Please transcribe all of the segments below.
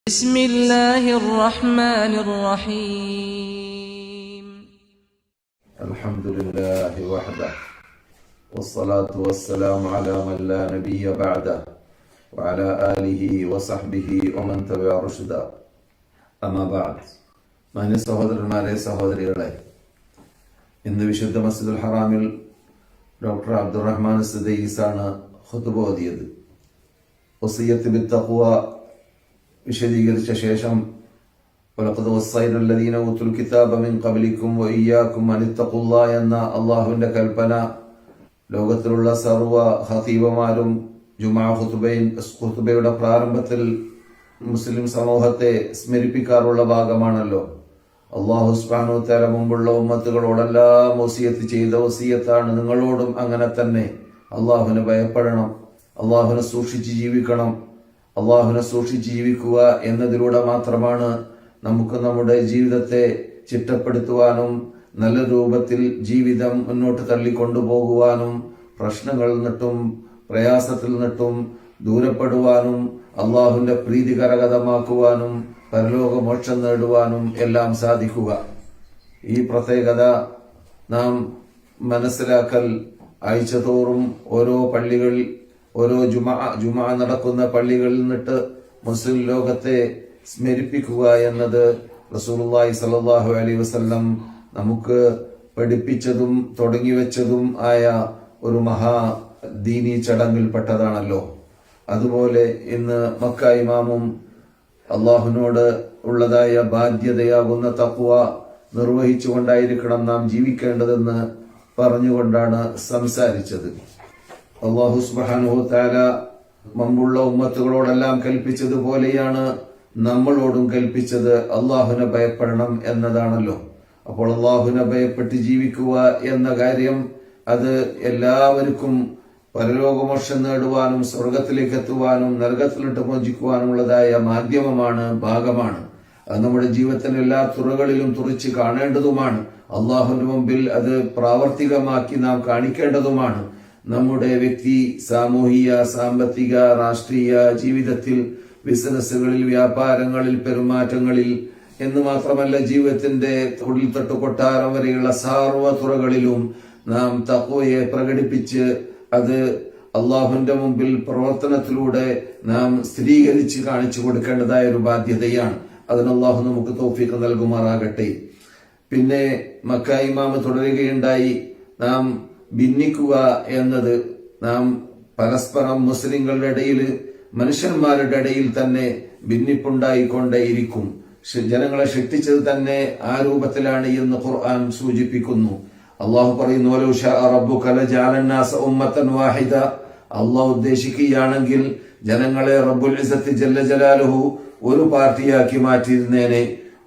بسم الله الرحمن الرحيم الحمد لله وحده والصلاة والسلام على من لا نبي بعده وعلى آله وصحبه ومن تبع رشدا أما بعد മാന്യ സഹോദരന്മാരെ സഹോദരികളെ, ഇന്ന് വിശുദ്ധ മസ്ജിദുൽ ഹറാമിൽ ഡോക്ടർ അബ്ദുറഹ്മാൻ സദീസാണ് ഖുതുബ ഓതിയത്. വസിയ്യത്ത് ബിത്തഖ്വ വിശദീകരിച്ച ശേഷം വലഖദ് വസ്സൈന അല്ലദീന ഊതുൽ കിതാബ മിൻ ഖബ്ലിക്കും വഇയ്യാകും അനിത്തഖുല്ലാഹ എന്ന അല്ലാഹുവിന്റെ കൽപ്പന ലോകത്തിലുള്ള സർവ്വ ഖതീബമാരും ജുമുഅ ഖുതുബയുടെ പ്രാരംഭത്തിൽ മുസ്ലിം സമൂഹത്തെ സ്മരിപ്പിക്കാറുള്ള ഭാഗമാണല്ലോ. അല്ലാഹു സുബ്ഹാനഹു വ തആല മുമ്പുള്ള ഉമ്മത്തുകളോടെല്ലാം വസിയത്ത് ചെയ്ത വസിയത്താണ് നിങ്ങളോടും അങ്ങനെ തന്നെ. അല്ലാഹുവിനെ ഭയപ്പെടണം, അല്ലാഹുവിനെ സൂക്ഷിച്ച് ജീവിക്കണം. അള്ളാഹുവിനെ സൂക്ഷിച്ച് ജീവിക്കുക എന്നതിലൂടെ മാത്രമാണ് നമുക്ക് നമ്മുടെ ജീവിതത്തെ ചിട്ടപ്പെടുത്തുവാനും നല്ല രൂപത്തിൽ ജീവിതം മുന്നോട്ട് തള്ളിക്കൊണ്ടുപോകുവാനും പ്രശ്നങ്ങളിൽ നിന്നിട്ടും പ്രയാസത്തിൽ നിന്നിട്ടും ദൂരപ്പെടുവാനും അള്ളാഹുവിന്റെ പ്രീതി കരഗതമാക്കുവാനും പരലോകമോക്ഷം നേടുവാനും എല്ലാം സാധിക്കുക. ഈ പ്രത്യേകത നാം മനസ്സിലാക്കൽ ആഴ്ചതോറും ഓരോ പള്ളികളിൽ ഓരോ ജുമഅ നടക്കുന്ന പള്ളികളിൽ നിന്നിട്ട് മുസ്ലിം ലോകത്തെ സ്മരിപ്പിക്കുക എന്നത് റസൂലുള്ളാഹി സ്വല്ലല്ലാഹു അലൈഹി വസല്ലം നമുക്ക് പഠിപ്പിച്ചതും തുടങ്ങിവെച്ചതും ആയ ഒരു മഹാ ദീനി ചടങ്ങിൽപ്പെട്ടതാണല്ലോ. അതുപോലെ ഇന്ന് മക്ക ഇമാമും അള്ളാഹുവിനോട് ഉള്ളതായ ബാധ്യതയാകുന്ന തഖ്വ നിർവഹിച്ചുകൊണ്ടായിരിക്കണം നാം ജീവിക്കേണ്ടതെന്ന് പറഞ്ഞുകൊണ്ടാണ് സംസാരിച്ചത്. അല്ലാഹു സുബ്ഹാനഹു വ തആല മുമ്പുള്ള ഉമ്മത്തുകളോടെല്ലാം കൽപ്പിച്ചതുപോലെയാണ് നമ്മളോടും കൽപ്പിച്ചത്. അള്ളാഹുവിനെ ഭയപ്പെടണം എന്നതാണല്ലോ. അപ്പോൾ അള്ളാഹുവിനെ ഭയപ്പെട്ട് ജീവിക്കുക എന്ന കാര്യം അത് എല്ലാവർക്കും പരലോകമോക്ഷം നേടുവാനും സ്വർഗത്തിലേക്ക് എത്തുവാനും നരകത്തിലിട്ട് മോചിക്കുവാനുള്ളതായ മാധ്യമമാണ്, ഭാഗമാണ്. അത് നമ്മുടെ ജീവിതത്തിന്റെ എല്ലാ തുറകളിലും തുറച്ച് കാണേണ്ടതുമാണ്. അള്ളാഹുവിന്റെ മുമ്പിൽ അത് പ്രാവർത്തികമാക്കി നാം കാണിക്കേണ്ടതുമാണ്. നമ്മുടെ വ്യക്തി, സാമൂഹിക, സാമ്പത്തിക, രാഷ്ട്രീയ ജീവിതത്തിൽ, ബിസിനസ്സുകളിൽ, വ്യാപാരങ്ങളിൽ, പെരുമാറ്റങ്ങളിൽ എന്ന് മാത്രമല്ല ജീവിതത്തിന്റെ തൊഴിൽ തൊട്ട് കൊട്ടാരം വരെയുള്ള സർവ്വ തുറകളിലും നാം തഖ്വയെ പ്രകടിപ്പിച്ച് അത് അള്ളാഹുവിന്റെ മുമ്പിൽ പ്രവർത്തനത്തിലൂടെ നാം സ്ഥിരീകരിച്ച് കാണിച്ചു കൊടുക്കേണ്ടതായ ഒരു ബാധ്യതയാണ്. അതിന് അള്ളാഹു നമുക്ക് തൗഫീഖ് നൽകുമാറാകട്ടെ. പിന്നെ മക്ക ഇമാമ് തുടരുകയുണ്ടായി, നാം ഭിന്നിക്കുക എന്നത് നാം പരസ്പരം മുസ്ലിങ്ങളുടെ ഇടയിൽ, മനുഷ്യന്മാരുടെ ഇടയിൽ തന്നെ ഭിന്നിപ്പുണ്ടായിക്കൊണ്ടേയിരിക്കും. ജനങ്ങളെ സൃഷ്ടിച്ചത് തന്നെ ആ രൂപത്തിലാണ് എന്ന് ഖുർആൻ സൂചിപ്പിക്കുന്നു. അള്ളാഹു പറയുന്നു, വലൗ ശാഅ റബ്ബുക ലജഅല അന്നാസ ഉമ്മത്തൻ വാഹിദ. അള്ളാഹു ഉദ്ദേശിക്കുകയാണെങ്കിൽ ജനങ്ങളെ റബ്ബുൽ ഇസ്സത്തി ജല്ല ജലാലുഹു ഒരു പാർട്ടിയാക്കി മാറ്റിയിരുന്നേനെ,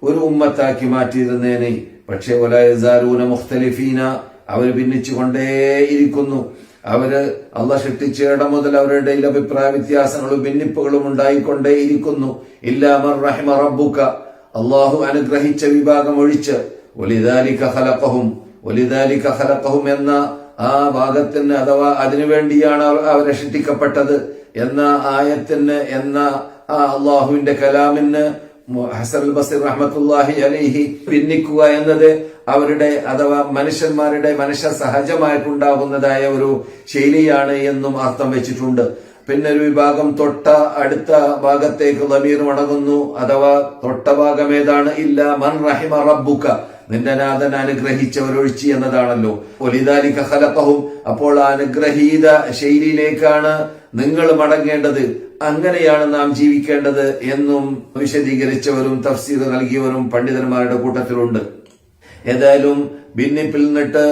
ഒരു ഉമ്മത്താക്കി മാറ്റിയിരുന്നേനെ. പക്ഷേ വലാ യസാലൂന മുഖ്തലിഫീന, അവര് ഭിന്നിച്ചുകൊണ്ടേയിരിക്കുന്നു. അവര് അള്ളാഹ് സൃഷ്ടിച്ച ഇടം മുതൽ അവരുടെ ഇടയിൽ അഭിപ്രായ വ്യത്യാസങ്ങളും ഭിന്നിപ്പുകളും ഉണ്ടായിക്കൊണ്ടേയിരിക്കുന്നു. ഇല്ലാ മൻ റഹിമ റബ്ബുക, അള്ളാഹു അനുഗ്രഹിച്ച വിഭാഗം ഒഴിച്ച്. വലിദാലിക ഖലഖഹും എന്ന ആ ഭാഗത്തിന് അഥവാ അതിനുവേണ്ടിയാണ് അവരെ സൃഷ്ടിക്കപ്പെട്ടത് എന്ന ആയത്തിന്, എന്ന ആ അള്ളാഹുവിന്റെ കലാമിന് ഹസൻ ബസീർ റഹ്മത്തുള്ളാഹി അലൈഹി ഭിന്നിക്കുക എന്നത് അവരുടെ അഥവാ മനുഷ്യന്മാരുടെ മനുഷ്യ സഹജമായിട്ടുണ്ടാകുന്നതായ ഒരു ശൈലിയാണ് എന്നും അർത്ഥം വെച്ചിട്ടുണ്ട്. പിന്നെ ഒരു വിഭാഗം തൊട്ട അടുത്ത ഭാഗത്തേക്ക് ദമീർ മടങ്ങുന്നു. അഥവാ തൊട്ട ഭാഗം ഏതാണ്? ഇല്ല മൻ റഹിമ റബ്ബുക, നിന്റെ നാഥൻ അനുഗ്രഹിച്ചവരൊഴിച്ച് എന്നതാണല്ലോ. വലിദാലിക ഖലഖഹും, അപ്പോൾ അനുഗ്രഹീത ശൈലിയിലേക്കാണ് നിങ്ങൾ മടങ്ങേണ്ടത്, അങ്ങനെയാണ് നാം ജീവിക്കേണ്ടത് എന്നും വിശദീകരിച്ചവരും തഫ്സീർ നൽകിയവരും പണ്ഡിതന്മാരുടെ കൂട്ടത്തിലുണ്ട്. ഏതായാലും ഭിന്നിപ്പിൽ നിന്നിട്ട്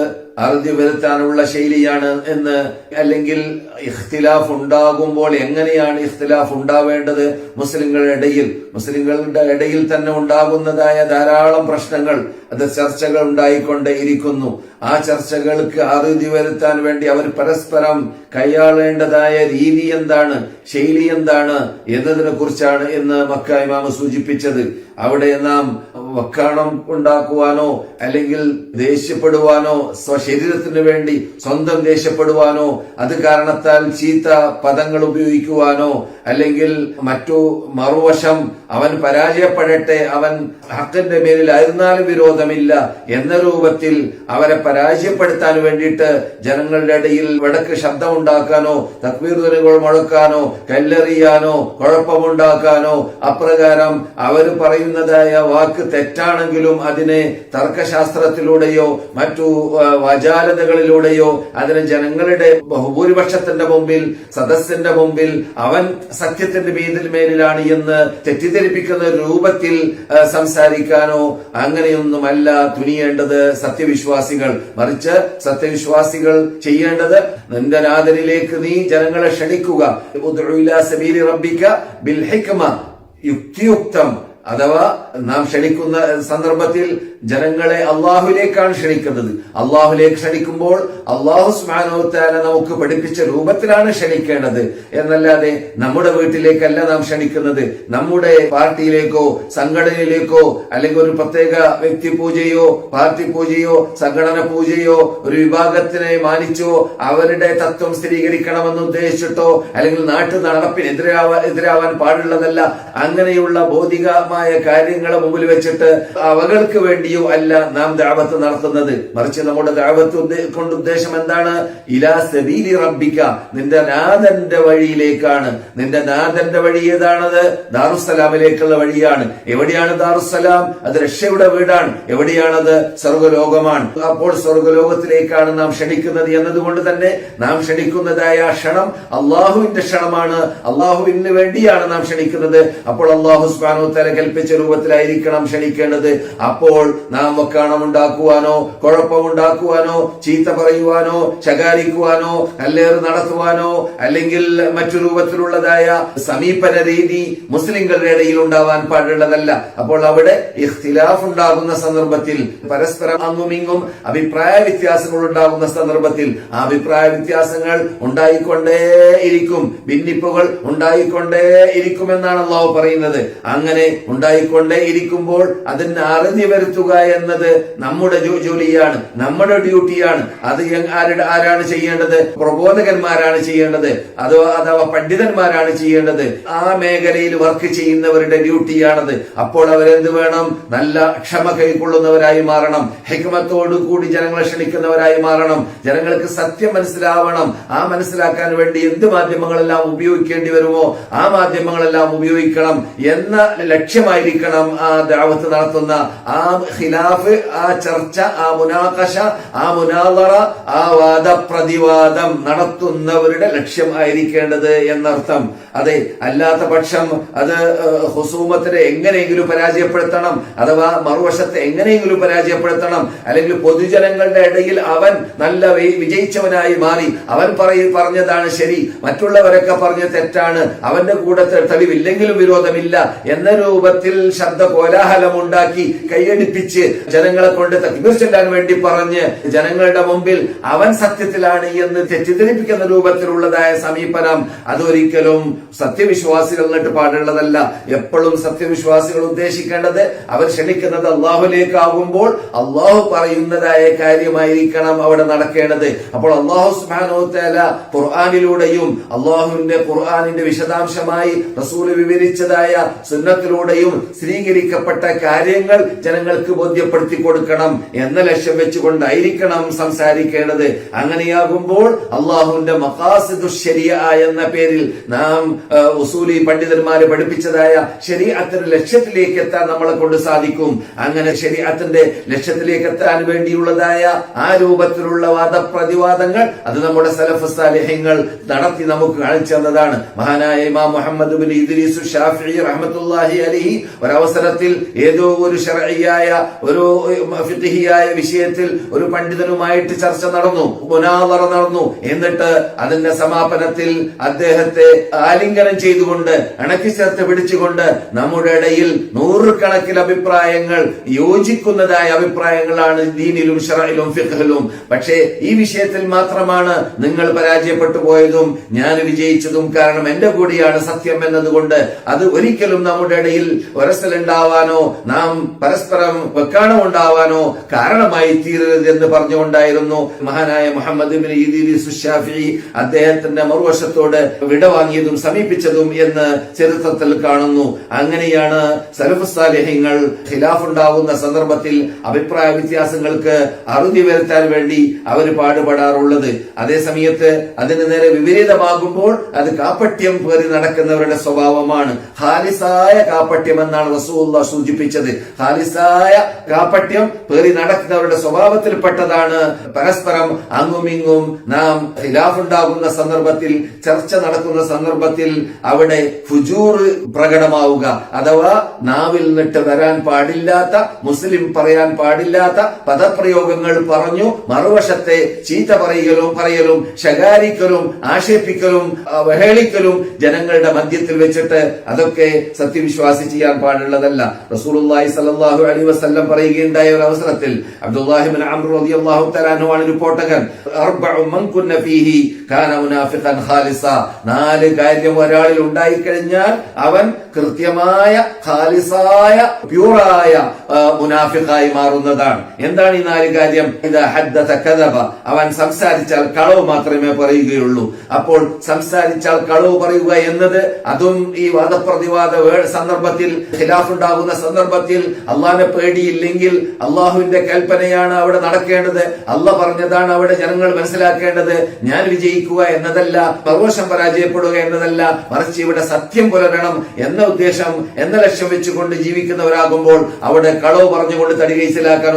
അറുതി വരുത്താനുള്ള ശൈലിയാണ് എന്ന്, അല്ലെങ്കിൽ ഇഖ്തിലാഫ് ഉണ്ടാകുമ്പോൾ എങ്ങനെയാണ് ഇഖ്തിലാഫ് ഉണ്ടാവേണ്ടത്, മുസ്ലിങ്ങളുടെ ഇടയിൽ തന്നെ ഉണ്ടാകുന്നതായ ധാരാളം പ്രശ്നങ്ങൾ, അത് ചർച്ചകൾ ഉണ്ടായിക്കൊണ്ടേയിരിക്കുന്നു. ആ ചർച്ചകൾക്ക് അറുതി വരുത്താൻ വേണ്ടി അവർ പരസ്പരം കൈയാളേണ്ടതായ രീതി എന്താണ്, ശൈലി എന്താണ് എന്നതിനെ കുറിച്ചാണ് ഇന്ന് മക്ക ഇമാമ് സൂചിപ്പിച്ചത്. അവിടെ നാം വക്കാണം ഉണ്ടാക്കുവാനോ അല്ലെങ്കിൽ ദേഷ്യപ്പെടുവാനോ, സ്വശരീരത്തിന് വേണ്ടി സ്വന്തം ദേഷ്യപ്പെടുവാനോ, അത് കാരണത്താൽ കാരണത്താൽ ചീത്ത പദങ്ങൾ ഉപയോഗിക്കുവാനോ അല്ലെങ്കിൽ മറ്റു മറുവശം അവൻ പരാജയപ്പെടട്ടെ, അവൻ ഹക്കിന്റെ മേലിലായിരുന്നാലും വിരോധമില്ല എന്ന രൂപത്തിൽ അവരെ പരാജയപ്പെടുത്താൻ വേണ്ടിയിട്ട് ജനങ്ങളുടെ ഇടയിൽ വടക്ക് ശബ്ദമുണ്ടാക്കാനോ തക്ബീർ ധ്വനികൾ മുഴക്കാനോ കല്ലെറിയാനോ കുഴപ്പമുണ്ടാക്കാനോ അപ്രകാരം അവർ പറയുന്നതായ വാക്ക് തെറ്റാണെങ്കിലും അതിനെ തർക്കശാസ്ത്രത്തിലൂടെയോ മറ്റു വാചാലതകളിലൂടെയോ അതിന് ജനങ്ങളുടെ ബഹുഭൂരിപക്ഷത്തിന്റെ മുമ്പിൽ സദസ്സിന്റെ മുമ്പിൽ അവൻ സത്യത്തിന്റെ മേലിലാണ് എന്ന് തെറ്റിദ്ധരിപ്പിക്കുന്ന രൂപത്തിൽ സംസാരിക്കാനോ അങ്ങനെയൊന്നുമല്ല തുനിയേണ്ടത് സത്യവിശ്വാസികൾ. മറിച്ച് സത്യവിശ്വാസികൾ ചെയ്യേണ്ടത് നിന്റെ നാഥനിലേക്ക് നീ ജനങ്ങളെ ക്ഷണിക്കുക. ഉദ്ഉ ഇലാ സബീലി റബ്ബിക ബിൽ ഹിക്മ, യുക്തിയുക്തം. അഥവാ നാം ക്ഷണിക്കുന്ന സന്ദർഭത്തിൽ ജനങ്ങളെ അള്ളാഹുലേക്കാണ് ക്ഷണിക്കുന്നത്. അള്ളാഹുലേക്ക് ക്ഷണിക്കുമ്പോൾ അള്ളാഹു സുബ്ഹാനഹു വ തആല നമുക്ക് പഠിപ്പിച്ച രൂപത്തിലാണ് ക്ഷണിക്കേണ്ടത് എന്നല്ലാതെ നമ്മുടെ വീട്ടിലേക്കല്ല നാം ക്ഷണിക്കുന്നത്. നമ്മുടെ പാർട്ടിയിലേക്കോ സംഘടനയിലേക്കോ അല്ലെങ്കിൽ ഒരു പ്രത്യേക വ്യക്തി പൂജയോ പാർട്ടി പൂജയോ സംഘടന പൂജയോ ഒരു വിഭാഗത്തിനെ മാനിച്ചോ അവരുടെ തത്വം സ്ഥിരീകരിക്കണമെന്ന് ഉദ്ദേശിച്ചിട്ടോ അല്ലെങ്കിൽ നാട്ടു നടപ്പിന് എതിരാവാൻ പാടുള്ളതല്ല. അങ്ങനെയുള്ള ഭൗതികമായ കാര്യങ്ങളെ മുമ്പിൽ വെച്ചിട്ട് അവകൾക്ക് വേണ്ടിയോ അല്ല നാം ദഅവത്ത് നടത്തുന്നത്. മറിച്ച് നമ്മുടെ ദഅവത്ത് കൊണ്ട് ഉദ്ദേശം എന്താണ്? ഇലാ സബീലി റബ്ബിക, നിന്റെ നാഥന്റെ വഴിയിലേക്കാണ്. നിന്റെ നാഥന്റെ വഴി ഏതാണത്? ദാറുസ്സലാമിലേക്കുള്ള വഴിയാണ്. എവിടെയാണ് ദാറുസ്സലാം? അത് രക്ഷയുടെ വീടാണ്. എവിടെയാണത്? സ്വർഗലോകമാണ്. അപ്പോൾ സ്വർഗലോകത്തിലേക്കാണ് നാം ക്ഷണിക്കുന്നത് എന്നതുകൊണ്ട് തന്നെ നാം ക്ഷണിക്കുന്നതായ ക്ഷണം അള്ളാഹുവിന്റെ ക്ഷണമാണ്. അള്ളാഹുവിന് വേണ്ടിയാണ് നാം ക്ഷണിക്കുന്നത്. അപ്പോൾ അള്ളാഹു സുബ്ഹാനഹു വ തആല കൽപ്പിച്ച രൂപത്തിലായിരിക്കണം ക്ഷണിക്കേണ്ടത്. അപ്പോൾ നാം വക്കാണമുണ്ടാക്കുവാനോ കുഴപ്പമുണ്ടാക്കുവാനോ ചീത്ത പറയുവാനോ ശകാരിക്കുവാനോ കല്ലേറ് നടത്തുവാനോ അല്ലെങ്കിൽ മറ്റു രൂപത്തിലുള്ളതായ സമീപന രീതി മുസ്ലിങ്ങളുടെ ഇടയിൽ ഉണ്ടാവാൻ പാടുള്ളതല്ല. അപ്പോൾ അവിടെ ഇഖ്തിലാഫ് ഉണ്ടാകുന്ന സന്ദർഭത്തിൽ പരസ്പരം അങ്ങുമിങ്ങും അഭിപ്രായ വ്യത്യാസങ്ങൾ ഉണ്ടാകുന്ന സന്ദർഭത്തിൽ ആ അഭിപ്രായ വ്യത്യാസങ്ങൾ ഉണ്ടായിക്കൊണ്ടേയിരിക്കും, ഭിന്നിപ്പുകൾ ഉണ്ടായിക്കൊണ്ടേയിരിക്കുമെന്നാണ് അല്ലാഹു പറയുന്നത്. അങ്ങനെ ഉണ്ടായിക്കൊണ്ടേ ഇരിക്കുമ്പോൾ അതിന് അറുതി വരുത്തുക എന്നത് നമ്മുടെ ജോലിയാണ്, നമ്മുടെ ഡ്യൂട്ടിയാണ്. അത് ആരാണ് ചെയ്യേണ്ടത്? പ്രബോധകന്മാരാണ് ചെയ്യേണ്ടത്, അഥവാ പണ്ഡിതന്മാരാണ് ചെയ്യേണ്ടത്. ആ മേഖലയിൽ വർക്ക് ചെയ്യുന്നവരുടെ ഡ്യൂട്ടിയാണത്. അപ്പോൾ അവരെന്ത് വേണം? നല്ല ക്ഷമ കൈക്കൊള്ളുന്നവരായി മാറണം, ഹിക്മത്തോടു കൂടി ജനങ്ങളെ ക്ഷണിക്കുന്നവരായി മാറണം. ജനങ്ങൾക്ക് സത്യം മനസ്സിലാവണം. ആ മനസ്സിലാക്കാൻ വേണ്ടി എന്ത് മാധ്യമങ്ങളെല്ലാം ഉപയോഗിക്കേണ്ടി വരുമോ ആ മാധ്യമങ്ങളെല്ലാം ഉപയോഗിക്കണം എന്ന ലക്ഷ്യമായിരിക്കണം ആ ദഅവത്ത് നടത്തുന്ന ആ ഖിലാഫ്, ആ ചർച്ച, ആ മുനാഖശ, ആ മുനാദറ, ആ വാദപ്രതിവാദം നടത്തുന്നവരുടെ ലക്ഷ്യം ആയിരിക്കേണ്ടത് എന്നർത്ഥം. അതെ, അല്ലാത്ത പക്ഷം അത് ഹുസൂമത്തിനെ എങ്ങനെയെങ്കിലും പരാജയപ്പെടുത്തണം, അഥവാ മറുവശത്തെ എങ്ങനെയെങ്കിലും പരാജയപ്പെടുത്തണം, അല്ലെങ്കിൽ പൊതുജനങ്ങളുടെ ഇടയിൽ അവൻ നല്ല വിജയിച്ചവനായി മാറി, അവൻ പറഞ്ഞതാണ് ശരി, മറ്റുള്ളവരൊക്കെ പറഞ്ഞ തെറ്റാണ്, അവന്റെ കൂടെ തെളിവില്ലെങ്കിലും വിരോധമില്ല എന്ന രൂപത്തിൽ ശബ്ദ കോലാഹലം ഉണ്ടാക്കി കൈയടിപ്പിച്ച് ജനങ്ങളെ കൊണ്ട് തക്ബീർ ചൊല്ലാൻ വേണ്ടി പറഞ്ഞ് ജനങ്ങളുടെ മുമ്പിൽ അവൻ സത്യത്തിലാണ് എന്ന് തെറ്റിദ്ധരിപ്പിക്കുന്ന രൂപത്തിലുള്ളതായ സമീപനം അതൊരിക്കലും സത്യവിശ്വാസികൾ എന്നിട്ട് പാടുള്ളതല്ല. എപ്പോഴും സത്യവിശ്വാസികൾ ഉദ്ദേശിക്കേണ്ടത് അവർ ക്ഷണിക്കുന്നത് അള്ളാഹുലേക്കാകുമ്പോൾ അള്ളാഹു പറയുന്നതായ കാര്യമായിരിക്കണം അവിടെ നടക്കേണ്ടത്. അപ്പോൾ അള്ളാഹു സുബ്ഹാനഹു വ തആല ഖുർആനിലൂടെയും ഖുർആനിന്റെ വിശദാംശമായി റസൂല് വിവരിച്ചതായ സുന്നത്തിലൂടെയും സ്ഥിരീകരിക്കപ്പെട്ട കാര്യങ്ങൾ ജനങ്ങൾക്ക് ബോധ്യപ്പെടുത്തി കൊടുക്കണം എന്ന ലക്ഷ്യം വെച്ചുകൊണ്ടായിരിക്കണം സംസാരിക്കേണ്ടത്. അങ്ങനെയാകുമ്പോൾ അള്ളാഹുവിന്റെ മഖാസിദുശ് ശരിയ എന്ന പേരിൽ നാം ഉസൂലി പണ്ഡിതന്മാരെ പഠിപ്പിച്ചതായ ശരീഅത്തിന്റെ ലക്ഷ്യത്തിലേക്ക് എത്താൻ നമ്മളെ കൊണ്ട് സാധിക്കും. അങ്ങനെ ശരീഅത്തിന്റെ ലക്ഷ്യത്തിലേക്ക് എത്താൻ വേണ്ടിയുള്ളതായ ആ രൂപത്തിലുള്ള വാദപ്രതിവാദങ്ങൾ അത് നമ്മുടെ സലഫ് സാലിഹ്യങ്ങൾ നടത്തി നമുക്ക് കാണിച്ചു തന്നതാണ്. മഹാനായ ഇമാം മുഹമ്മദ് ഇബ്നു ഇദ്രീസ് ശാഫിഈ റഹ്മത്തുള്ളാഹി അലൈഹി ഒരവസരത്തിൽ ഏതോ ഒരു ശർഈയായ ഒരു ഫിഖ്ഹിയായ വിഷയത്തിൽ ഒരു പണ്ഡിതനുമായിട്ട് ചർച്ച നടന്നു, മുനാദറ നടന്നു. എന്നിട്ട് അതിന്റെ സമാപനത്തിൽ അദ്ദേഹത്തെ ആലിംഗനം ചെയ്തുകൊണ്ട് അണക്കി ചേർത്ത് പിടിച്ചുകൊണ്ട് നമ്മുടെ ഇടയിൽ നൂറുകണക്കിന് അഭിപ്രായങ്ങൾ യോജിക്കുന്നതായ അഭിപ്രായങ്ങളാണ് ദീനിലും ശറഇലും ഫിഖ്ഹിലും. പക്ഷേ ഈ വിഷയത്തിൽ മാത്രമാണ് നിങ്ങൾ പരാജയപ്പെട്ടു പോയതും ഞാൻ വിജയിച്ചതും. കാരണം എന്റെ കൂടിയാണ് സത്യം എന്നതുകൊണ്ട് അത് ഒരിക്കലും നമ്മുടെ ഇടയിൽ ഒരസലുണ്ടാവാനോ നാം പരസ്പരം വെക്കാണമുണ്ടാവാനോ കാരണമായി തീരരുത് എന്ന് പറഞ്ഞുകൊണ്ടായിരുന്നു മഹാനായ മുഹമ്മദ് ഇബ്നു ഇദ്രീസ് ശാഫിഈ അദ്ദേഹത്തിന്റെ മറുവശത്തോട് വിടവാങ്ങിയതും സമീപിച്ചതും എന്ന് ചരിത്രത്തിൽ കാണുന്നു. അങ്ങനെയാണ് സലഫ് സാലിഹ്യങ്ങൾ ഖിലാഫ് ഉണ്ടാകുന്ന സന്ദർഭത്തിൽ അഭിപ്രായ വ്യത്യാസങ്ങൾക്ക് അറുതി വരുത്താൻ വേണ്ടി അവർ പാടുപെടാറുള്ളത്. അതേസമയത്ത് അതിന് നേരെ വിപരീതമാകുമ്പോൾ അത് കാപ്പട്യം പേറി നടക്കുന്നവരുടെ സ്വഭാവമാണ്. ഖാലിസായ കാപ്പട്യം എന്നാണ് റസൂലുള്ളാഹി സൂചിപ്പിച്ചത്. ഖാലിസായ കാപ്പട്യം പേറി നടക്കുന്നവരുടെ സ്വഭാവത്തിൽപ്പെട്ടതാണ് പരസ്പരം അങ്ങുമിങ്ങും നാം ഖിലാഫ് ഉണ്ടാകുന്ന സന്ദർഭത്തിൽ, ചർച്ച നടക്കുന്ന സന്ദർഭത്തിൽ അവിടെ ഫുജൂർ പ്രകടമാവുക, അഥവാ നാവിൽ നിന്നിട്ട് വരാൻ പാടില്ലാത്ത, മുസ്ലിം പറയാൻ പാടില്ലാത്ത പദപ്രയോഗങ്ങൾ പറഞ്ഞു മറുവശത്തെ ചീത്ത പറയലും ശകാരിക്കലും ആക്ഷേപിക്കലും അവഹേളിക്കലും ജനങ്ങളുടെ മധ്യത്തിൽ വെച്ചിട്ട് അതൊക്കെ സത്യവിശ്വാസി ചെയ്യാൻ പാടുള്ളതല്ല. റസൂലുള്ളാഹി സ്വല്ലല്ലാഹു അലൈഹി വസല്ലം പറയുകയുണ്ടായ ഒരു അവസരത്തിൽ അബ്ദുല്ലാഹി ഇബ്നു അംർ റളിയല്ലാഹു തആല അൻഹു ആണ് റിപ്പോർട്ടകൻ, അർബഉ മൻ കുന്ന ഫീഹി കാന മുനാഫിഖൻ ഖാലിസ. 4 കാര്യം ഒരാളിൽ ഉണ്ടായിക്കഴിഞ്ഞാൽ അവൻ കൃത്യമായ ഖാലിസായ പ്യൂറായ മുനാഫിഖായി മാറുന്നതാണ്. എന്താണ് ഈ 4 കാര്യം? ഇദാ ഹദ്ദത കദബ, അവൻ സംസാരിച്ചാൽ കളവ് മാത്രമേ പറയുകയുള്ളൂ. അപ്പോൾ സംസാരിച്ചാൽ കളവ് പറയുക എന്നത് അതും ഈ വാദപ്രതിവാദ സന്ദർഭത്തിൽ, ഖിലാഫ് ഉണ്ടാകുന്ന സന്ദർഭത്തിൽ അള്ളാഹിനെ പേടിയില്ലെങ്കിൽ അള്ളാഹുവിന്റെ കൽപ്പനയാണ് അവിടെ നടക്കേണ്ടത്, അള്ളാഹ് പറഞ്ഞതാണ് അവിടെ ജനങ്ങൾ മനസ്സിലാക്കേണ്ടത്. ഞാൻ വിജയിക്കുക എന്നതല്ല, പർവശം പരാജയപ്പെടുക എന്നതല്ല, മറിച്ച് ഇവിടെ സത്യം പുലരണം എന്ന ഉദ്ദേശം, എന്ന ലക്ഷ്യം വെച്ചുകൊണ്ട് ജീവിക്കുന്നവരാകുമ്പോൾ അവിടെ കളവ് പറഞ്ഞുകൊണ്ട് തടികൈസിലാക്കാൻ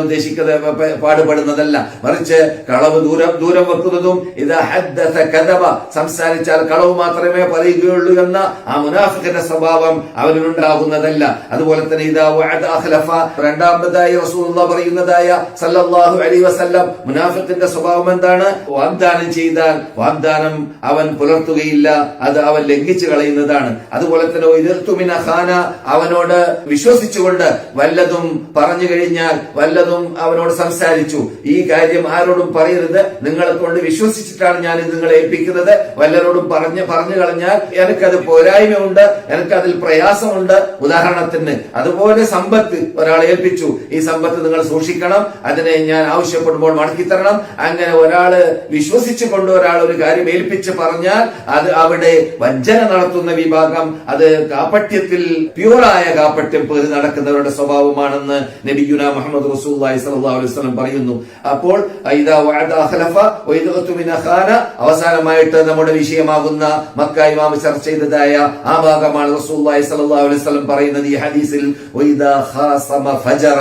പാടുപെടുന്നതല്ല, മറിച്ച് കളവ് ദൂരം വെക്കുന്നതും ഇദാ ഹദ്ദസ കദബ, സംസാരിച്ചാൽ കളവ് മാത്രമേ പറയുകയുള്ളൂ എന്ന ആ മുനാഫിഖിന്റെ സ്വഭാവം അവനുണ്ടാകുന്നതല്ല. അതുപോലെ തന്നെ ഇദാ വഅദ അഖ്ലഫ, രണ്ടാമതായി റസൂലുള്ളാഹി പറയുന്നതായ സല്ലല്ലാഹു അലൈഹി വസല്ലം മുനാഫിഖിന്റെ സ്വഭാവം എന്താണ്? വാഗ്ദാനം ചെയ്താൽ വാഗ്ദാനം അവൻ പുലർത്തുകയില്ല, അത് അവൻ ലംഘിച്ചു കളയുന്നതാണ്. അതുപോലെ തന്നെ ഇദർതുമിന ഖാന, അവനോട് വിശ്വസിച്ചുകൊണ്ട് വല്ലതും പറഞ്ഞു കഴിഞ്ഞാൽ, വല്ലതും അവനോട് സംസാരിച്ചു, ഈ കാര്യം ആരോടും പറയരുത്, നിങ്ങളെ കൊണ്ട് വിശ്വസിച്ചിട്ടാണ് ഞാൻ ഇത് നിങ്ങളെ ഏൽപ്പിക്കുന്നത്, വല്ലരോടും പറഞ്ഞു കളഞ്ഞാൽ എനിക്കത് പോരായ്മയുണ്ട്, എനിക്കതിൽ പ്രയാസമുണ്ട്. ഉദാഹരണത്തിന് അതുപോലെ സമ്പത്ത് ഒരാളെ ഏൽപ്പിച്ചു, ഈ സമ്പത്ത് നിങ്ങൾ സൂക്ഷിക്കണം, അതിനെ ഞാൻ ആവശ്യപ്പെടുമ്പോൾ മടക്കിത്തരണം. അങ്ങനെ ഒരാള് വിശ്വസിച്ചുകൊണ്ട് ഒരാൾ ഒരു കാര്യം ഏൽപ്പിച്ച് പറഞ്ഞാൽ അത് അവിടെ വഞ്ചന നടത്തുന്ന വിഭാഗം, അത് കാപ്പട്യത്തിൽ പ്യൂറായ കാപ്പട്യം പേറി നടക്കുന്നവരുടെ സ്വഭാവമാണെന്ന് നബിയുനാ മുഹമ്മദ് റസൂലുള്ളാഹി സ്വല്ലല്ലാഹു അലൈഹി വസല്ലം പറയുന്നു. അപ്പോൾ ഇദാ വഅദ അഖ്ലഫ വഇദഅതുമിന ഖാന, അവസാനമായിട്ട് നമ്മുടെ വിഷയമാകുന്ന മക്ക ഇമാം ചർച്ച ചെയ്തതായ ആ ഭാഗമാണ് റസൂലുള്ളാഹി സ്വല്ലല്ലാഹു അലൈഹി വസല്ലം പറയുന്നത് ഈ ഹദീസിൽ, വഇദാ ഖാസമ ഫജറ,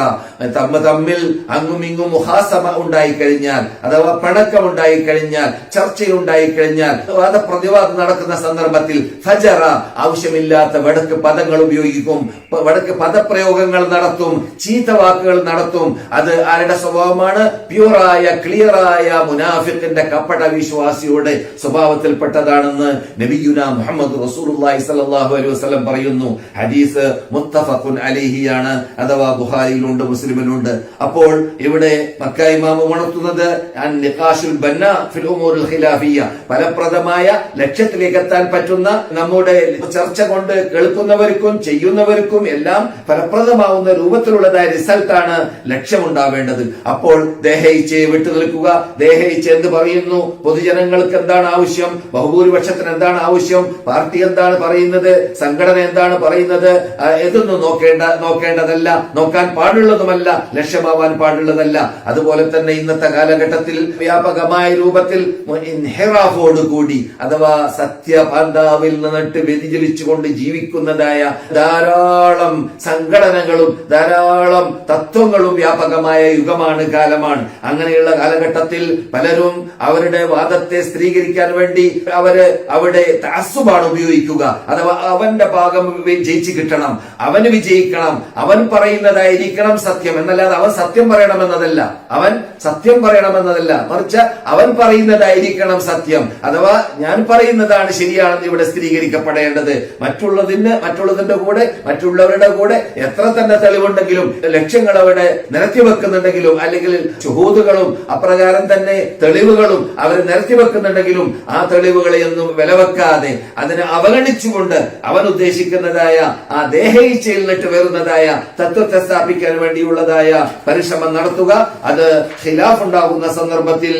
തമ്മിൽ അങ്ങുമിങ്ങും മുഖാസമ ഉണ്ടായിക്കഴിഞ്ഞാൽ, അഥവാ പിണക്കം ഉണ്ടായിക്കഴിഞ്ഞാൽ, ചർച്ചയുണ്ടായിക്കഴിഞ്ഞാൽ, വാദപ്രതിവാദം നടക്കുന്ന സന്ദർഭത്തിൽ ഫജറ, ആവശ്യമില്ലാത്ത വടക്ക് പദങ്ങൾ ഉപയോഗിക്കും, വടക്ക് പദപ്രയോഗങ്ങൾ നടത്തും, ചീത്ത വാക്കുകൾ നടത്തും. അത് ആരുടെ സ്വഭാവമാണ്? പ്യൂറായ ക്ലിയറായ മുനാഫിഖിന്റെ കപട വിശ്വാസിയുടെ സ്വഭാവത്തിൽപ്പെട്ടതാണെന്ന് നബിയുനാ മുഹമ്മദ് റസൂലുള്ളാഹി സ്വല്ലല്ലാഹു അലൈഹി വസല്ലം പറയുന്നു. ഹദീസ് മുത്തഫഖുൻ അലൈഹിയാണ്, അഥവാ ബുഖാരിയിലുണ്ട്, മുസ്ലിമിലുണ്ട്. അപ്പോൾ ഇവിടെ മക്ക ഇമാം ഉണർത്തുന്നത് നിഖാഷുൽ ബന്നാ ഫിൽ ഉമൂറിൽ ഖിലാഫിയ്യ, ഫലപ്രദമായ ലക്ഷ്യത്തിലേക്ക് എത്താൻ പറ്റുന്ന നമ്മുടെ ചർച്ച കൊണ്ട് കേൾക്കുന്നവർക്കും ചെയ്യുന്നവർക്കും എല്ലാം ഫലപ്രദമാവുന്ന രൂപത്തിലുള്ളതായ റിസൾട്ടാണ് ലക്ഷ്യമുണ്ടാവേണ്ടത്. അപ്പോൾ ദേഹയിച്ച് വിട്ടു നിൽക്കുക, ദേഹയിച്ച് എന്ത് പറയുന്നു, പൊതുജനങ്ങൾക്ക് എന്താണ് ആവശ്യം, ബഹുഭൂരിപക്ഷത്തിന് എന്താണ് ആവശ്യം, പാർട്ടി എന്താണ് പറയുന്നത്, സംഘടന എന്താണ് പറയുന്നത്, ഇതൊന്നും നോക്കേണ്ടതല്ല, നോക്കാൻ പാടുള്ളതുമല്ല, ലക്ഷ്യമാവാൻ പാടുള്ളതല്ല. അതുപോലെ തന്നെ ഇന്നത്തെ കാലഘട്ടത്തിൽ വ്യാപകമായ രൂപത്തിൽ ഇൻഹിറാഫോട് കൂടി, അഥവാ സത്യപാന്താവിൽ നിന്നിട്ട് വ്യതിചലിച്ചുകൊണ്ട് ജീവിക്കുന്ന ചെയ്യുന്നതായ ധാരാളം സംഘടനകളും ധാരാളം തത്വങ്ങളും വ്യാപകമായ യുഗമാണ്, കാലമാണ്. അങ്ങനെയുള്ള കാലഘട്ടത്തിൽ പലരും അവരുടെ വാദത്തെ സ്ഥിരീകരിക്കാൻ വേണ്ടി അവര് അവിടെ തഅസ്സുബാണ് ഉപയോഗിക്കുക. അഥവാ അവന്റെ ഭാഗം ജയിച്ചു കിട്ടണം, അവന് വിജയിക്കണം, അവൻ പറയുന്നതായിരിക്കണം സത്യം എന്നല്ലാതെ അവൻ സത്യം പറയണമെന്നതല്ല, മറിച്ച് അവൻ പറയുന്നതായിരിക്കണം സത്യം. അഥവാ ഞാൻ പറയുന്നതാണ് ശരിയാണെന്ന് ഇവിടെ സ്ഥിരീകരിക്കപ്പെടേണ്ടത്. മറ്റുള്ളവരുടെ കൂടെ എത്ര തന്നെ തെളിവുണ്ടെങ്കിലും, ലക്ഷ്യങ്ങൾ അവിടെ നിരത്തി വെക്കുന്നുണ്ടെങ്കിലും, അല്ലെങ്കിൽ ശുഹൂദുകളും അപ്രകാരം തന്നെ തെളിവുകളും അവർ നിരത്തി വെക്കുന്നുണ്ടെങ്കിലും ആ തെളിവുകളെ ഒന്നും വിലവെക്കാതെ അതിനെ അവഗണിച്ചുകൊണ്ട് അവൻ ഉദ്ദേശിക്കുന്നതായ ആ ദേഹയിച്ചയിൽ നിന്നിട്ട് വരുന്നതായ തത്വത്തെ സ്ഥാപിക്കാൻ വേണ്ടിയുള്ളതായ പരിശ്രമം നടത്തുക, അത് ഖിലാഫ് ഉണ്ടാകുന്ന സന്ദർഭത്തിൽ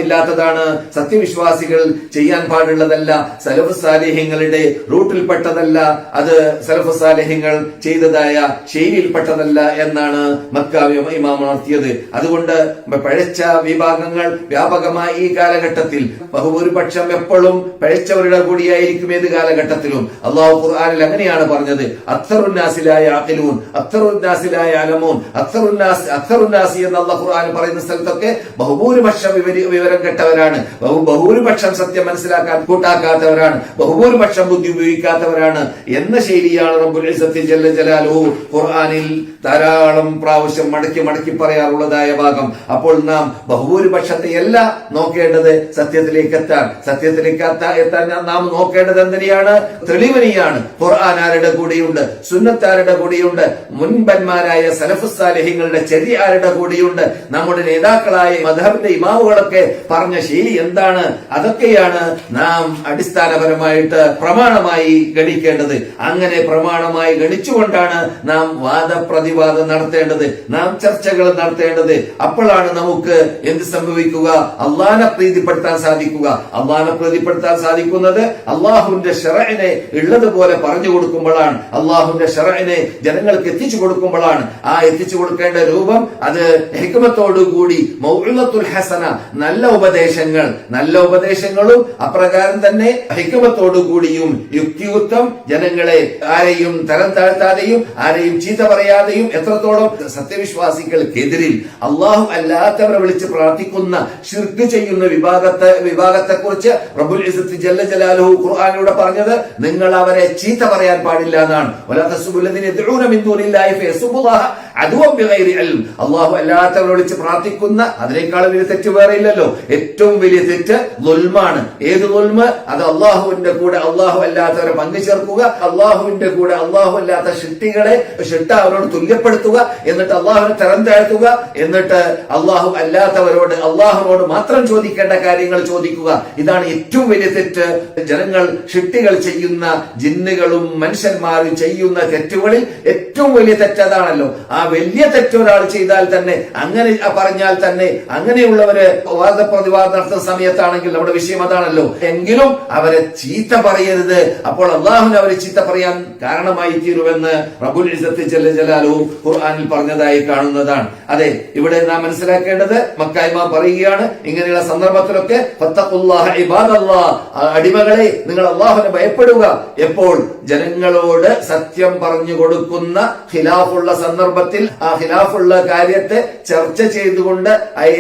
ഇല്ലാത്തതാണ്. സത്യവിശ്വാസികൾ ചെയ്യാൻ പാടുള്ളതല്ല, സലഫ് സാലിഹ്യങ്ങളുടെ റൂട്ടിൽപ്പെട്ടതല്ല, അത് സലഫ് സാലിഹ്യങ്ങൾ ചെയ്തതായ ശൈലിയിൽപ്പെട്ടതല്ല എന്നാണ് മക്ക ഇമാം ഉണർത്തിയത്. അതുകൊണ്ട് പഴച്ച വിഭാഗങ്ങൾ വ്യാപകമായി ഈ കാലഘട്ടത്തിൽ ബഹുഭൂരിപക്ഷം എപ്പോഴും പഴച്ചവരുടെ കൂടിയായിരിക്കും ഏത് കാലഘട്ടത്തിലും. അള്ളാഹു ഖുർആനിൽ അങ്ങനെയാണ് പറഞ്ഞത്, അക്തറുന്നാസിലായ അഖിലൂൻ, അക്തറുന്നാസിലായ അലമൂൻ, അക്തറുന്നാസി എന്ന് അള്ളാഹു ഖുർആൻ പറയുന്ന സ്ഥലത്തൊക്കെ ബഹുഭൂരിപക്ഷം വിവരം കെട്ടവരാണ്, ബഹുഭൂരിപക്ഷം സത്യം മനസ്സിലാക്കാൻ കൂട്ടാക്കാത്തവരാണ്, ബഹുഭൂരിപക്ഷം ബുദ്ധി ഉപയോഗിക്കാത്തവരാണ് എന്ന ശൈലിയാണ് റബ്ബുൽ ഇസ്സത്തി ജല്ല ജലാലുഹു ഖുർആനിൽ ധാരാളം പ്രാവശ്യം മടക്കി പറയാറുള്ളതായ ഭാഗം. അപ്പോൾ നാം ബഹുഭൂരിപക്ഷത്തെയല്ല നോക്കേണ്ടത്, സത്യത്തിലേക്ക് എത്താൻ നാം നോക്കേണ്ടത് എന്തിനെയാണ്? തെളിവിനെയാണ്. ഖുർആൻ ആരുടെ കൂടെയുണ്ട്, സുന്നത്ത് ആരുടെ കൂടെയുണ്ട്, മുൻപന്മാരായ സലഫ് സാലിഹ്യങ്ങളുടെ ചര്യ ആരുടെ കൂടെയുണ്ട്, നമ്മുടെ നേതാക്കളായ മദ്ഹബിന്റെ ഇമാമുകളൊക്കെ പറഞ്ഞ ശൈലി എന്താണ്, അതൊക്കെയാണ് നാം അടിസ്ഥാനപരമായിട്ട് പ്രമാണമായി ഗണിക്കേണ്ടത്. അങ്ങനെ പ്രമാണമായി ഗണിച്ചുകൊണ്ടാണ് നാം വാദപ്രതിവാദം നടത്തേണ്ടത്, നാം ചർച്ചകൾ നടത്തേണ്ടത്. അപ്പോഴാണ് നമുക്ക് എന്ത് സംഭവിക്കുക? അള്ളാഹനെ പ്രീതിപ്പെടുത്താൻ സാധിക്കുക. അള്ളാഹനെ പ്രീതിപ്പെടുത്താൻ സാധിക്കുന്നത് അള്ളാഹുവിന്റെ ശറഇനെ ഉള്ളതുപോലെ പറഞ്ഞു കൊടുക്കുമ്പോഴാണ്, അള്ളാഹുവിന്റെ ശറഇനെ ജനങ്ങൾക്ക് എത്തിച്ചു കൊടുക്കുമ്പോഴാണ്. ആ എത്തിച്ചു കൊടുക്കേണ്ട രൂപം അത് ഹിക്മത്തോടുകൂടി മൗഇളത്തുൽ ഹസന, നല്ല ഉപദേശങ്ങളും അപ്രകാരം തന്നെ ഹിക്മത്തോടുകൂടിയും യുക്തിയുക്തം ജനങ്ങളെ ആരെയും തരം താഴ്ത്താതെയും ആരെയും ചീത്ത പറയാതെയും എത്രത്തോളം സത്യവിശ്വാസികൾക്കെതിരിൽ അള്ളാഹു അല്ലാത്തവരെ വിളിച്ച് പ്രാർത്ഥിക്കുന്ന ശിർക്ക് ചെയ്യുന്ന വിഭാഗത്തെ കുറിച്ച് റബ്ബുൽ ഇസ്സത്തി ജല്ല ജലാലുഹു ഖുർആനിലൂടെ പറഞ്ഞത് നിങ്ങൾ അവരെ ചീത്ത പറയാൻ പാടില്ല എന്നാണ്. വലാ തസ്ബുല്ലദീന യദ്ഊന മിൻ ദൂനില്ലാഹി ഫയസ്ബുല്ലാഹ അദുവൻ ബിഗൈരി ഇൽം. അല്ലാഹു അല്ലാത്തവരെ വിളിച്ച് പ്രാർത്ഥിക്കുന്ന അതിനേക്കാൾ വലിയ തെറ്റ് വേറെ ഇല്ലല്ലോ. ഏറ്റവും വലിയ തെറ്റ് ദുൽമാണ്. ഏത് ദുൽമ്? അത് അള്ളാഹുവിന്റെ കൂടെ അള്ളാഹു അല്ലാത്തവരെ പങ്കു ചേർക്കുക, അള്ളാഹുവിന്റെ കൂടെ അള്ളാഹു അല്ലാത്ത ഷിട്ട അവരോട് തുല്യപ്പെടുത്തുക, എന്നിട്ട് അള്ളാഹുവിനെ തരം താഴ്ത്തുക, എന്നിട്ട് അള്ളാഹു അല്ലാത്തവരോട് അള്ളാഹുവിനോട് മാത്രം ചോദിക്കേണ്ട കാര്യങ്ങൾ ചോദിക്കുക. ഇതാണ് ഏറ്റവും വലിയ തെറ്റ്. ജനങ്ങൾ ഷിട്ടികൾ ചെയ്യുന്ന, ജിന്നുകളും മനുഷ്യന്മാരും ചെയ്യുന്ന തെറ്റുകളിൽ ഏറ്റവും വലിയ തെറ്റ് അതാണല്ലോ. ആ വലിയ തെറ്റ് ഒരാൾ ചെയ്താൽ തന്നെ, അങ്ങനെ പറഞ്ഞാൽ തന്നെ, അങ്ങനെയുള്ളവര് വാദപ്രതിവാദം നടത്തുന്ന സമയത്താണെങ്കിൽ നമ്മുടെ വിഷയം അതാണല്ലോ, എങ്കിലും അവരെ ചീത്ത പറയരുത്. അപ്പോൾ അള്ളാഹുവിനെ അവരെ ചീത്ത പറയാൻ കാരണമായി തീരുമെന്ന് റബ്ബുൽ ഇസ്സത്തി ജല്ല ജലാലുഹു ഖുർആനിൽ പറഞ്ഞതായി കാണുന്നതാണ്. അതെ, ഇവിടെ നാം മനസ്സിലാക്കേണ്ടത്, മക്ക ഇമാം പറയുകയാണ്, ഇങ്ങനെയുള്ള സന്ദർഭത്തിലൊക്കെ ഫത്തഖുല്ലാഹ ഇബാദല്ലാഹ്, അടിമകളെ നിങ്ങൾ അള്ളാഹുവിനെ ഭയപ്പെടുക. എപ്പോൾ? ജനങ്ങളോട് സത്യം പറഞ്ഞു കൊടുക്കുന്ന ഖിലാഫുള്ള സന്ദർഭത്തിൽ ആ ഖിലാഫുള്ള കാര്യത്തെ ചർച്ച ചെയ്തുകൊണ്ട്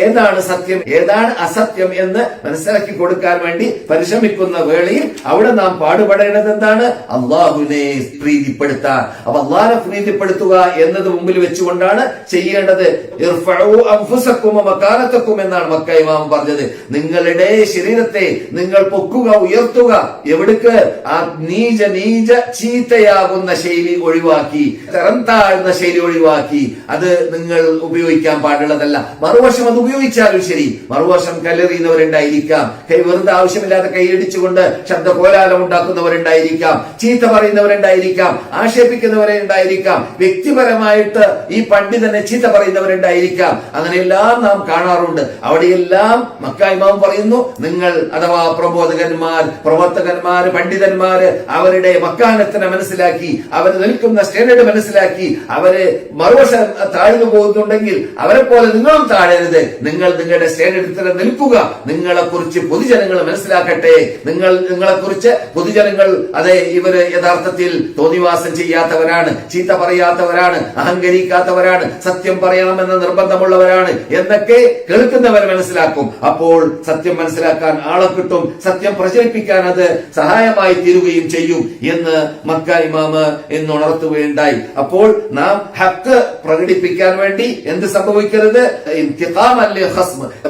ഏതാണ് സത്യം ഏതാണ് അസത്യം എന്ന് മനസ്സിലാക്കി കൊടുക്കാൻ വേണ്ടി പരിശ്രമിക്കുന്ന വേളയിൽ അവിടെ നാം പാടുപെടേണ്ടത് എന്താണ്? അള്ളാഹുവിനെ പ്രീതിപ്പെടുത്താൻ. അപ്പൊ അള്ളാഹനെ പ്രീതിപ്പെടുത്തുക എന്നത് മുമ്പിൽ വെച്ചുകൊണ്ടാണ് ചെയ്യേണ്ടത്. ഇർഫഉ അൻഫുസകും വമകാനതകും എന്നാണ് മക്ക ഇമാം പറഞ്ഞത്. നിങ്ങളുടെ ശരീരത്തെ നിങ്ങൾ പൊക്കുക, ഉയർത്തുക. എവിടേക്ക്? ആ നീച ചീത്തയാകുന്ന ശൈലി ഒഴിവാക്കി, തരം താഴ്ന്ന ശൈലി ഒഴിവാക്കി. അത് നിങ്ങൾ ഉപയോഗിക്കാൻ പാടുള്ളതല്ല. മറുവശം അത് ഉപയോഗിച്ചാലും ശരി, മറുവശം കല്ലെറിയുന്നവരുണ്ടായിരിക്കാം, വെറുതെ ആവശ്യമില്ലാതെ കൈയടിച്ചുകൊണ്ട് ശബ്ദ കോലാലം ഉണ്ടാക്കുന്നവരുണ്ടായിരിക്കാം, ചീത്ത പറയുന്നവരുണ്ടായിരിക്കാം, ആക്ഷേപിക്കുന്നവരുണ്ടായിരിക്കാം, വ്യക്തിപരമായിട്ട് ഈ പണ്ഡിതനെ ചീത്ത പറയുന്നവരുണ്ടായിരിക്കാം. അങ്ങനെയെല്ലാം നാം കാണാറുണ്ട്. അവിടെയെല്ലാം മക്ക ഇമാം പറയുന്നു, നിങ്ങൾ അഥവാ പ്രബോധകന്മാർ, പ്രവർത്തകന്മാർ, പണ്ഡിതന്മാര് അവരുടെ മക്കാനത്തിനെ മനസ്സിലാക്കി, അവർ നിൽക്കുന്ന സ്റ്റാൻഡേർഡ് മനസ്സിലാക്കി, അവരെ മറുവശം താഴ്ന്നു പോകുന്നുണ്ടെങ്കിൽ അവരെ പോലെ നിങ്ങളും താഴരുത്. നിങ്ങൾ നിങ്ങളുടെ സ്റ്റേഡിയത്തിൽ നിൽക്കുക. നിങ്ങളെ കുറിച്ച് പൊതുജനങ്ങൾ മനസ്സിലാക്കട്ടെ. നിങ്ങളെ കുറിച്ച് പൊതുജനങ്ങൾ അതെ ഇവര് യഥാർത്ഥത്തിൽ തോന്നിവാസം ചെയ്യാത്തവരാണ്, ചീത്ത പറയാത്തവരാണ്, അഹങ്കരിക്കാത്തവരാണ്, സത്യം പറയണമെന്ന നിർബന്ധമുള്ളവരാണ് എന്നൊക്കെ കേൾക്കുന്നവർ മനസ്സിലാക്കും. അപ്പോൾ സത്യം മനസ്സിലാക്കാൻ ആളെ കിട്ടും, സത്യം പ്രചരിപ്പിക്കാൻ അത് സഹായമായി തീരുകയും ചെയ്യും എന്ന് മക്ക ഇമാമ് എന്ന് ഉണർത്തുകയുണ്ടായി. അപ്പോൾ നാം ഹക്ക് പ്രകടിപ്പിക്കാൻ വേണ്ടി എന്ത് സംഭവിക്കരുത്?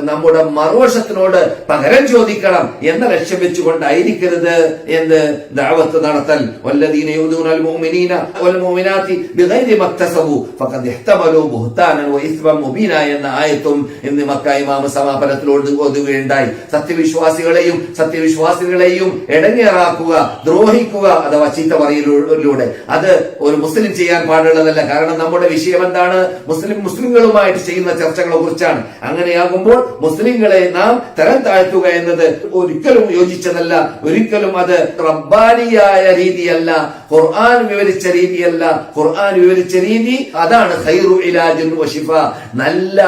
നമ്മുടെ മറുവശത്തിനോട് പകരം ചോദിക്കണം എന്ന ലക്ഷ്യം വെച്ചുകൊണ്ടായിരിക്കരുത് എന്ന് ദഅവത്ത് നടത്തൽ. വല്ലദീന യൂദൂനൽ മുഅ്മിനീന വൽ മുഅ്മിനാതി ബിഗൈരി മക്തസബു ഫഖദ് ഇഹ്തമലു ബുഹ്താനൻ വഇസ്മൻ മുബീന എന്ന ആയത്തും ഇന്ന് മക്ക ഇമാം സമാപനത്തിൽ ഓതുകയുണ്ടായി. സത്യവിശ്വാസികളെയും ഇടങ്ങേറാക്കുക, ദ്രോഹിക്കുക അഥവാ ചീത്ത പറയലിലൂടെ അത് ഒരു മുസ്ലിം ചെയ്യാൻ പാടുള്ളതല്ല. കാരണം നമ്മുടെ വിഷയം എന്താണ്? മുസ്ലിങ്ങളുമായിട്ട് ചെയ്യുന്ന ചർച്ചകളെ കുറിച്ചാണ്. അങ്ങനെയാകുമ്പോൾ മുസ്ലിങ്ങളെ നാം തരം താഴ്ത്തുക എന്നത് ഒരിക്കലും യോജിച്ചതല്ല. ഒരിക്കലും അത് റബ്ബാനിയായ രീതിയല്ല, ഖുർആൻ വിവരിച്ച രീതിയല്ല. ഖുർആൻ വിവരിച്ച രീതി അതാണ് ഖൈറു ഇലാജുൻ വശിഫ, നല്ല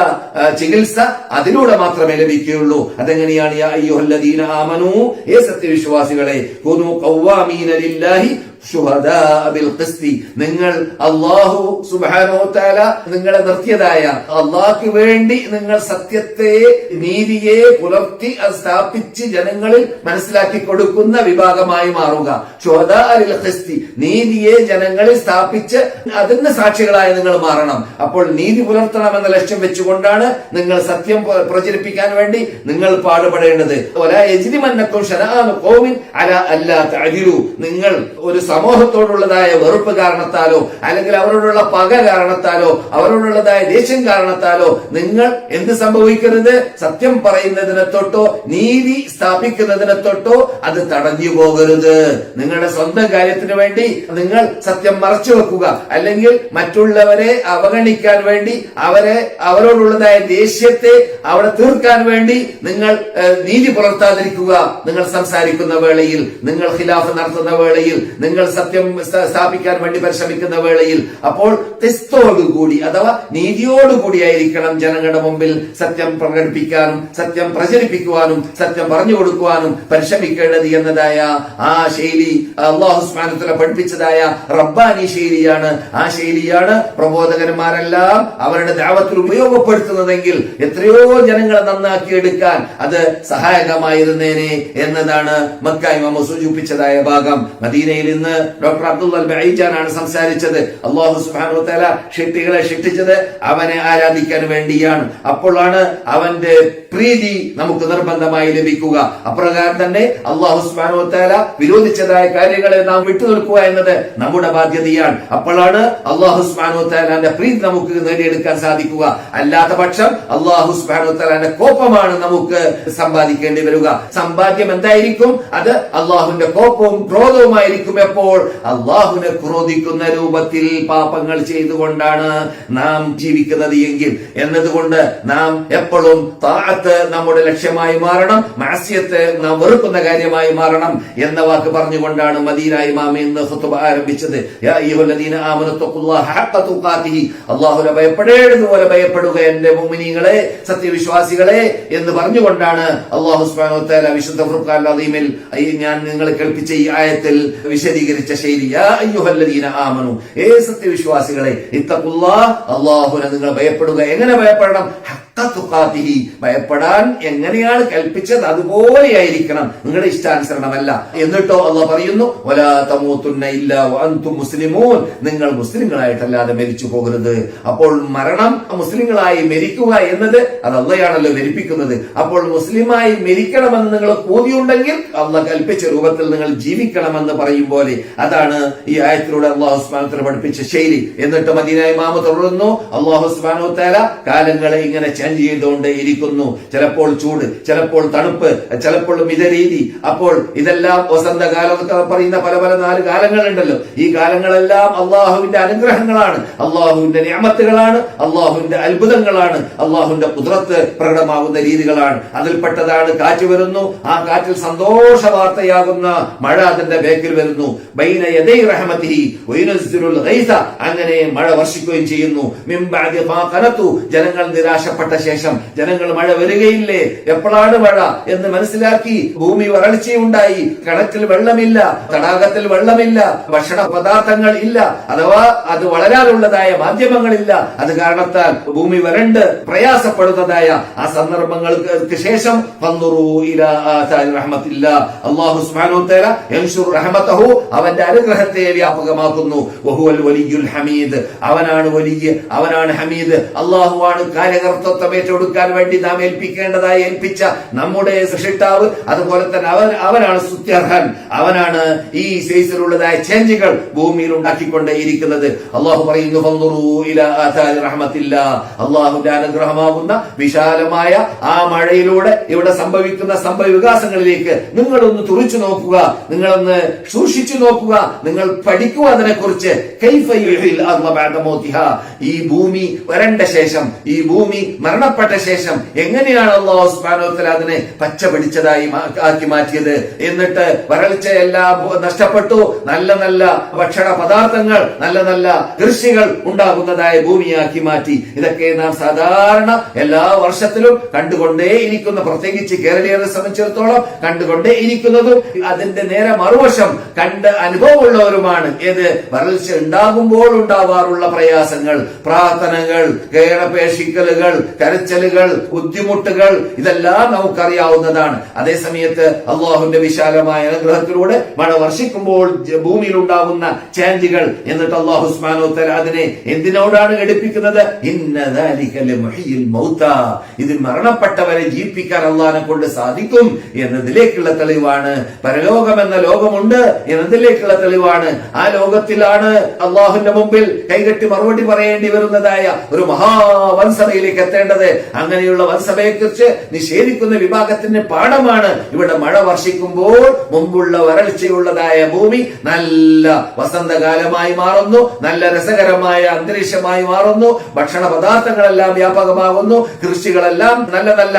ചികിത്സ അതിലൂടെ മാത്രമേ ലഭിക്കുകയുള്ളൂ. അതെങ്ങനെയാണ്? യാ അയ്യുഹല്ലദീന ആമനൂ, ഏ സത്യവിശ്വാസികളെ, കുനൂ ഖവ്വാമീന ലില്ലാഹി ശുഹദാ ബിൽ ഖിസ്തി, നിങ്ങൾ അല്ലാഹു സുബ്ഹാനഹു വ തആല നിങ്ങളെ നിർത്തിയതായ അല്ലാഹുവിന് വേണ്ടി നിങ്ങൾ സത്യത്തെ, നീതിയെ പുലർത്തി അത് സ്ഥാപിച്ച് ജനങ്ങളിൽ മനസ്സിലാക്കി കൊടുക്കുന്ന വിഭാഗമായി മാറുക. ശുഹദാ ബിൽ ഖിസ്തി, നീതിയെ ജനങ്ങളിൽ സ്ഥാപിച്ച് അതിന് സാക്ഷികളായി നിങ്ങൾ മാറണം. അപ്പോൾ നീതി പുലർത്തണമെന്ന ലക്ഷ്യം വെച്ചുകൊണ്ടാണ് നിങ്ങൾ സത്യം പ്രചരിപ്പിക്കാൻ വേണ്ടി നിങ്ങൾ പാടുപെടേണ്ടത്. വലാ യജ്രിമന്നകും ശനആനു ഖൗമിൻ അലാ അല്ലാ തഅദിലു, നിങ്ങൾ ഒരു സമൂഹത്തോടുള്ളതായ വെറുപ്പ് കാരണത്താലോ അല്ലെങ്കിൽ അവരോടുള്ള പക കാരണത്താലോ അവരോടുള്ളതായ ദേഷ്യം കാരണത്താലോ നിങ്ങൾ എന്ത് സംഭവിക്കരുത്? സത്യം പറയുന്നതിനെ തൊട്ടോ നീതി സ്ഥാപിക്കുന്നതിനെ തൊട്ടോ അത് തടഞ്ഞു പോകരുത്. നിങ്ങളുടെ സ്വന്തം കാര്യത്തിന് വേണ്ടി നിങ്ങൾ സത്യം മറച്ചു വെക്കുക, അല്ലെങ്കിൽ മറ്റുള്ളവരെ അവഗണിക്കാൻ വേണ്ടി അവരോടുള്ളതായ ദേഷ്യത്തെ അവിടെ തീർക്കാൻ വേണ്ടി നിങ്ങൾ നീതി പുലർത്താതിരിക്കുക. നിങ്ങൾ സംസാരിക്കുന്ന വേളയിൽ, നിങ്ങൾ ഖിലാഫ് നടത്തുന്ന വേളയിൽ, നിങ്ങൾ സത്യം സ്ഥാപിക്കാൻ വേണ്ടി പരിശ്രമിക്കുന്ന വേളയിൽ, അപ്പോൾ തെസ്തോടുകൂടി അഥവാ നീതിയോടുകൂടി ആയിരിക്കണം ജനങ്ങളുടെ മുമ്പിൽ സത്യം പ്രകടിപ്പിക്കാനും സത്യം പ്രചരിപ്പിക്കുവാനും സത്യം പറഞ്ഞു കൊടുക്കുവാനും പരിശ്രമിക്കേണ്ടത് എന്നതായ ആ ശൈലി അല്ലാഹു സുബ്ഹാനഹു വ തആല പഠിപ്പിച്ചതായ റബ്ബാനി ശൈലിയാണ്. ആ ശൈലിയാണ് പ്രബോധകന്മാരെല്ലാം അവരുടെ ദഅവത്തിൽ ഉപയോഗപ്പെടുത്തുന്നതെങ്കിൽ എത്രയോ ജനങ്ങളെ നന്നാക്കിയെടുക്കാൻ അത് സഹായകമായിരുന്നേനെ എന്നതാണ് മക്ക ഇമാം സൂചിപ്പിച്ചതായ ഭാഗം. മദീനയിൽ ഇന്ന് ഡോക്ടർ അബ്ദുൽ ബഈജാനാണ് സംസാരിച്ചത്. അല്ലാഹു സുബ്ഹാനഹു വ തആല ശിട്ടികളെ ശിക്ഷിച്ചത് അവനെ ആരാധിക്കാൻ വേണ്ടിയാണ്. അപ്പോഴാണ് അവന്റെ പ്രീതി നമുക്ക് നിർബന്ധമായി ലഭിക്കുക. അപ്രകാരം തന്നെ അല്ലാഹു സുബ്ഹാനഹു വ തആല വിരോധിച്ചതായ കാര്യങ്ങളെ നാം വിട്ടുനിൽക്കുക എന്നത് നമ്മുടെ ബാധ്യതയാണ്. അപ്പോഴാണ് അല്ലാഹു സുബ്ഹാനഹു വ തആലയുടെ പ്രീതി നമുക്ക് നേടിയെടുക്കാൻ സാധിക്കുക. അല്ലാത്ത പക്ഷം അല്ലാഹു സുബ്ഹാനഹു വ തആലയുടെ കോപമാണ് നമുക്ക് സമ്പാദിക്കേണ്ടി വരിക. സമ്പാദ്യം എന്തായിരിക്കും? അത് അല്ലാഹുവിന്റെ കോപവും ക്രോധവുമായിരിക്കും. എപ്പോൾ? അല്ലാഹുവിനെ ക്രോധിക്കുന്ന രൂപത്തിൽ പാപങ്ങൾ ചെയ്തുകൊണ്ടാണ് നാം ജീവിക്കുന്നത് എങ്കിൽ എന്നതുകൊണ്ട് നാം എപ്പോഴും താഅത്ത് നമ്മുടെ ലക്ഷ്യമായി മാറണം, മഅസിയത്ത് നാം വെറുക്കുന്ന കാര്യമായി മാറണം എന്ന വാക്ക് പറഞ്ഞുകൊണ്ടാണ് മദീന ഇമാം ഇന്ന് ഖുതുബ ആരംഭിച്ചത്. യാ അയ്യുഹല്ലദീന ആമനു തഖുല്ലാഹ ഹഖ്ക തുഖാതിഹി, അല്ലാഹുവിനെ ഭയപ്പെടേണ്ടതുപോലെ ഭയപ്പെടുക എന്റെ മുഅ്മിനീങ്ങളെ, സത്യവിശ്വാസികളെ എന്ന് പറഞ്ഞുകൊണ്ടാണ് അല്ലാഹു സുബ്ഹാനഹു വ തആല വിശുദ്ധ ഖുർആനിൽ അദീമിൽ ഞാൻ നിങ്ങളെ കേൾപ്പിച്ച ഈ ആയത്തിൽ വിശദീകരിച്ച ശൈലി. യാ അയ്യുഹല്ലദീന ആമനു, ഏ സത്യവിശ്വാസികളെ, ഇത്തഖുല്ലാഹ്, അല്ലാഹുവിനെ നിങ്ങൾ ഭയപ്പെടുക. എങ്ങനെ ഭയപ്പെടണം? ഭയപ്പെടാൻ എങ്ങനെയാണ് കൽപ്പിച്ചത് അതുപോലെയായിരിക്കണം, നിങ്ങളുടെ ഇഷ്ടാനുസരണമല്ല. എന്നിട്ടോ അല്ലാഹു പറയുന്നു, വലാ തമൂതുന്ന ഇല്ലാ വഅൻതും മുസ്ലിമൂൻ, നിങ്ങൾ മുസ്ലിങ്ങളായിട്ടല്ലാതെ മരിച്ചു പോകരുത്. അപ്പോൾ മരണം മുസ്ലിങ്ങളായി മരിക്കുക എന്നത് അത് അല്ലാഹയാണല്ലോ മരിപ്പിക്കുന്നത്. അപ്പോൾ മുസ്ലിമായി മരിക്കണമെന്ന് നിങ്ങൾ കൂതിയുണ്ടെങ്കിൽ അല്ലാഹ് കൽപ്പിച്ച രൂപത്തിൽ നിങ്ങൾ ജീവിക്കണമെന്ന് പറയും പോലെ അതാണ് ഈ ആയത്തിലൂടെ അല്ലാഹു സുബ്ഹാനഹു വ തആല പഠിപ്പിച്ച ശൈലി. എന്നിട്ട് മദീന ഇമാം തുടർന്നു, അല്ലാഹു സുബ്ഹാനഹു വ തആല കാലങ്ങളെ ഇങ്ങനെ ചേഞ്ച് ചെയ്തുകൊണ്ടേ ഇരിക്കുന്നു. ചിലപ്പോൾ ചൂട്, ചിലപ്പോൾ തണുപ്പ്, ചിലപ്പോൾ മിതരീതി. അപ്പോൾ ഇതെല്ലാം വസന്തകാലം പറയുന്ന പല പല 4 കാലങ്ങളുണ്ടല്ലോ. ഈ കാലങ്ങളെല്ലാം അള്ളാഹുവിന്റെ അനുഗ്രഹങ്ങളാണ്, അള്ളാഹുവിന്റെ നിഅമത്തുകളാണ്, അള്ളാഹുവിന്റെ അത്ഭുതങ്ങളാണ്, അള്ളാഹുവിന്റെ ഖുദ്റത്ത് പ്രകടമാകുന്ന രീതികളാണ്. അതിൽപ്പെട്ടതാണ് കാറ്റ് വരുന്നു, ആ കാറ്റിൽ സന്തോഷ വാർത്തയാകുന്ന മഴ അതിന്റെ ബേക്കിൽ വരുന്നു. ബൈന യദൈ റഹ്മതിഹി വയുനസ്സിലുൽ ഗൈസ, അങ്ങനെ മഴ വർഷിക്കുകയും ചെയ്യുന്നു. മിൻ ബഅദി മാ ഖനതു, ജനങ്ങൾ നിരാശപ്പെട്ട ശേഷം, ജനങ്ങൾ മഴ വരികയില്ലേ, എപ്പോഴാണ് മഴ എന്ന് മനസ്സിലാക്കി ഭൂമി വരൾച്ചയുണ്ടായി, കിണറ്റിൽ വെള്ളമില്ല, തടാകത്തിൽ വെള്ളമില്ല, ഭക്ഷണ പദാർത്ഥങ്ങൾ ഇല്ല, അഥവാ അത് വളരാനുള്ളതായ മാധ്യമങ്ങളില്ല. അത് കാരണത്താൽ ഭൂമി വരണ്ട് പ്രയാസപ്പെടുന്നതായ ആ സന്ദർഭങ്ങൾക്ക് ശേഷം അല്ലാഹു സുബ്ഹാനഹു വ തആല യൻശുർ റഹ്മതഹു, അവന്റെ അനുഗ്രഹത്തെ വ്യാപകമാക്കുന്നു. വഹുവൽ വലിയുൽ ഹമീദ്, അവനാണ് വലിയ, അവനാണ് ഹമീദ്. അള്ളാഹുവാണ് കാര്യകർത്തൃത്വം ഏറ്റെടുക്കാൻ വേണ്ടി നാം ഏൽപ്പിക്കേണ്ടതായി ഏൽപ്പിച്ച നമ്മുടെ സൃഷ്ടാവ്. അതുപോലെ തന്നെ അവനാണ് സ്തുത്യർഹൻ, അവനാണ് ഈ സൈസിലുള്ളതായ ചേഞ്ചുകൾ ഭൂമിയിൽ ഉണ്ടാക്കിക്കൊണ്ടേയിരിക്കുന്നത്. അള്ളാഹു പറയുന്നു അള്ളാഹുന്റെ അനുഗ്രഹമാകുന്ന വിശാലമായ ആ മഴയിലൂടെ ഇവിടെ സംഭവിക്കുന്ന സംഭവ വികാസങ്ങളിലേക്ക് നിങ്ങളൊന്ന് തുറിച്ചു നോക്കുക, നിങ്ങളൊന്ന് സൂക്ഷിച്ചു നോക്കുക, നിങ്ങൾ പഠിക്കുക അതിനെക്കുറിച്ച്. ഈ ഭൂമി വരണ്ട ശേഷം, ഈ ഭൂമി മരണപ്പെട്ട ശേഷം എങ്ങനെയാണ് അല്ലാഹു സുബ്ഹാനഹു വ തആല അതിനെ പച്ച പിടിച്ചതായി ആക്കി മാറ്റിയത്. എന്നിട്ട് വരൾച്ചയെല്ലാം നഷ്ടപ്പെട്ടു, നല്ല നല്ല ഭക്ഷണ പദാർത്ഥങ്ങൾ, നല്ല നല്ല കൃഷികൾ ഉണ്ടാകുന്നതായ ഭൂമിയാക്കി മാറ്റി. ഇതൊക്കെ നാം സാധാരണ എല്ലാ വർഷത്തിലും കണ്ടുകൊണ്ടേ ഇരിക്കുന്ന, പ്രത്യേകിച്ച് കേരളീയരെ സംബന്ധിച്ചിടത്തോളം കണ്ടുകൊണ്ടേ ഇരിക്കുന്നതും അതിന്റെ നേരെ മറുവശം കണ്ട് അനുഭവമുള്ളവരുമാണ്. ഏത് വരൾച്ച ഉണ്ടാകുമ്പോൾ ഉണ്ടാവാറുള്ള പ്രയാസങ്ങൾ, പ്രാർത്ഥനകൾ, കേണപേക്ഷിക്കലുകൾ, കരച്ചലുകൾ, ബുദ്ധിമുട്ടുകൾ, ഇതെല്ലാം നമുക്കറിയാവുന്നതാണ്. അതേസമയത്ത് അള്ളാഹുവിന്റെ വിശാലമായ അനുഗ്രഹത്തിലൂടെ മഴ വർഷിക്കുമ്പോൾ ഭൂമിയിൽ ഉണ്ടാകുന്ന ചേഞ്ചുകൾ, എന്നിട്ട് അല്ലാഹു സുബ്ഹാനഹു വ തആല അതിനെ എന്തിനോടാണ് ഘടിപ്പിക്കുന്നത്? ഇന്ന ദാലിക ലമുഹ്യിൽ മൗതാ, ഇതിൽ മരണപ്പെട്ടവരെ ജീവിപ്പിക്കാൻ അള്ളാഹിനെ കൊണ്ട് സാധിക്കും എന്നതിലേക്കുള്ള തെളിവാണ്. പരലോകം എന്ന ലോകമുണ്ട് എന്നതിലേക്കുള്ള തെളിവാണ്. ആ ലോകത്തിലാണ് അള്ളാഹുവിന്റെ മുമ്പിൽ കൈകെട്ടി മറുപടി പറയേണ്ടി വരുന്നതായ ഒരു മഹാവൻസഭയിലേക്ക് എത്തേണ്ടത്. അങ്ങനെയുള്ള വൻസഭയെ കുറിച്ച് നിഷേധിക്കുന്ന വിഭാഗത്തിന്റെ പാഠമാണ് ഇവിടെ മഴ വർഷിക്കുമ്പോൾ മുമ്പുള്ള വരൾച്ചയുള്ളതായ ഭൂമി നല്ല വസന്തകാലമായി മാറുന്നു, നല്ല രസകരമായ അന്തരീക്ഷമായി മാറുന്നു, ഭക്ഷണ പദാർത്ഥങ്ങളെല്ലാം വ്യാപകമാകുന്നു, കൃഷികളെല്ലാം നല്ല നല്ല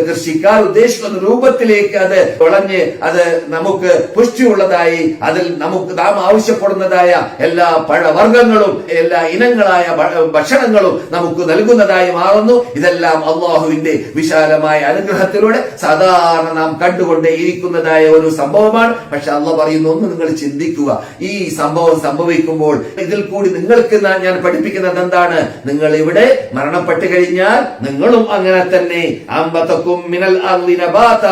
കൃഷിക്കാർ ഉദ്ദേശിക്കുന്ന രൂപത്തിലേക്ക് അത് വിളഞ്ഞ് അത് നമുക്ക് പുഷ്ടിയുള്ളതായി, അതിൽ നമുക്ക് നാം ആവശ്യപ്പെടുന്നതായ എല്ലാ പഴവർഗ്ഗങ്ങളും എല്ലാ ഇനങ്ങളായ ഭക്ഷണങ്ങളും നമുക്ക് നൽകുന്നതായി മാറുന്നു. ഇതെല്ലാം അള്ളാഹുവിന്റെ വിശാലമായ അനുഗ്രഹത്തിലൂടെ സാധാരണ നാം കണ്ടുകൊണ്ടേ ഇരിക്കുന്നതായ ഒരു സംഭവമാണ്. പക്ഷെ അള്ളാഹ് പറയുന്നു, ഒന്ന് നിങ്ങൾ ചിന്തിക്കുക, ഈ സംഭവം സംഭവിക്കുമ്പോൾ ഇതിൽ കൂടി നിങ്ങൾക്ക് ഞാൻ പഠിപ്പിക്കുന്നത് എന്താണ്? നിങ്ങൾ ഇവിടെ മരണപ്പെട്ടു കഴിഞ്ഞാൽ നിങ്ങളും അങ്ങനെ തന്നെ അംബതകും മിനൽ അർളി നബാത,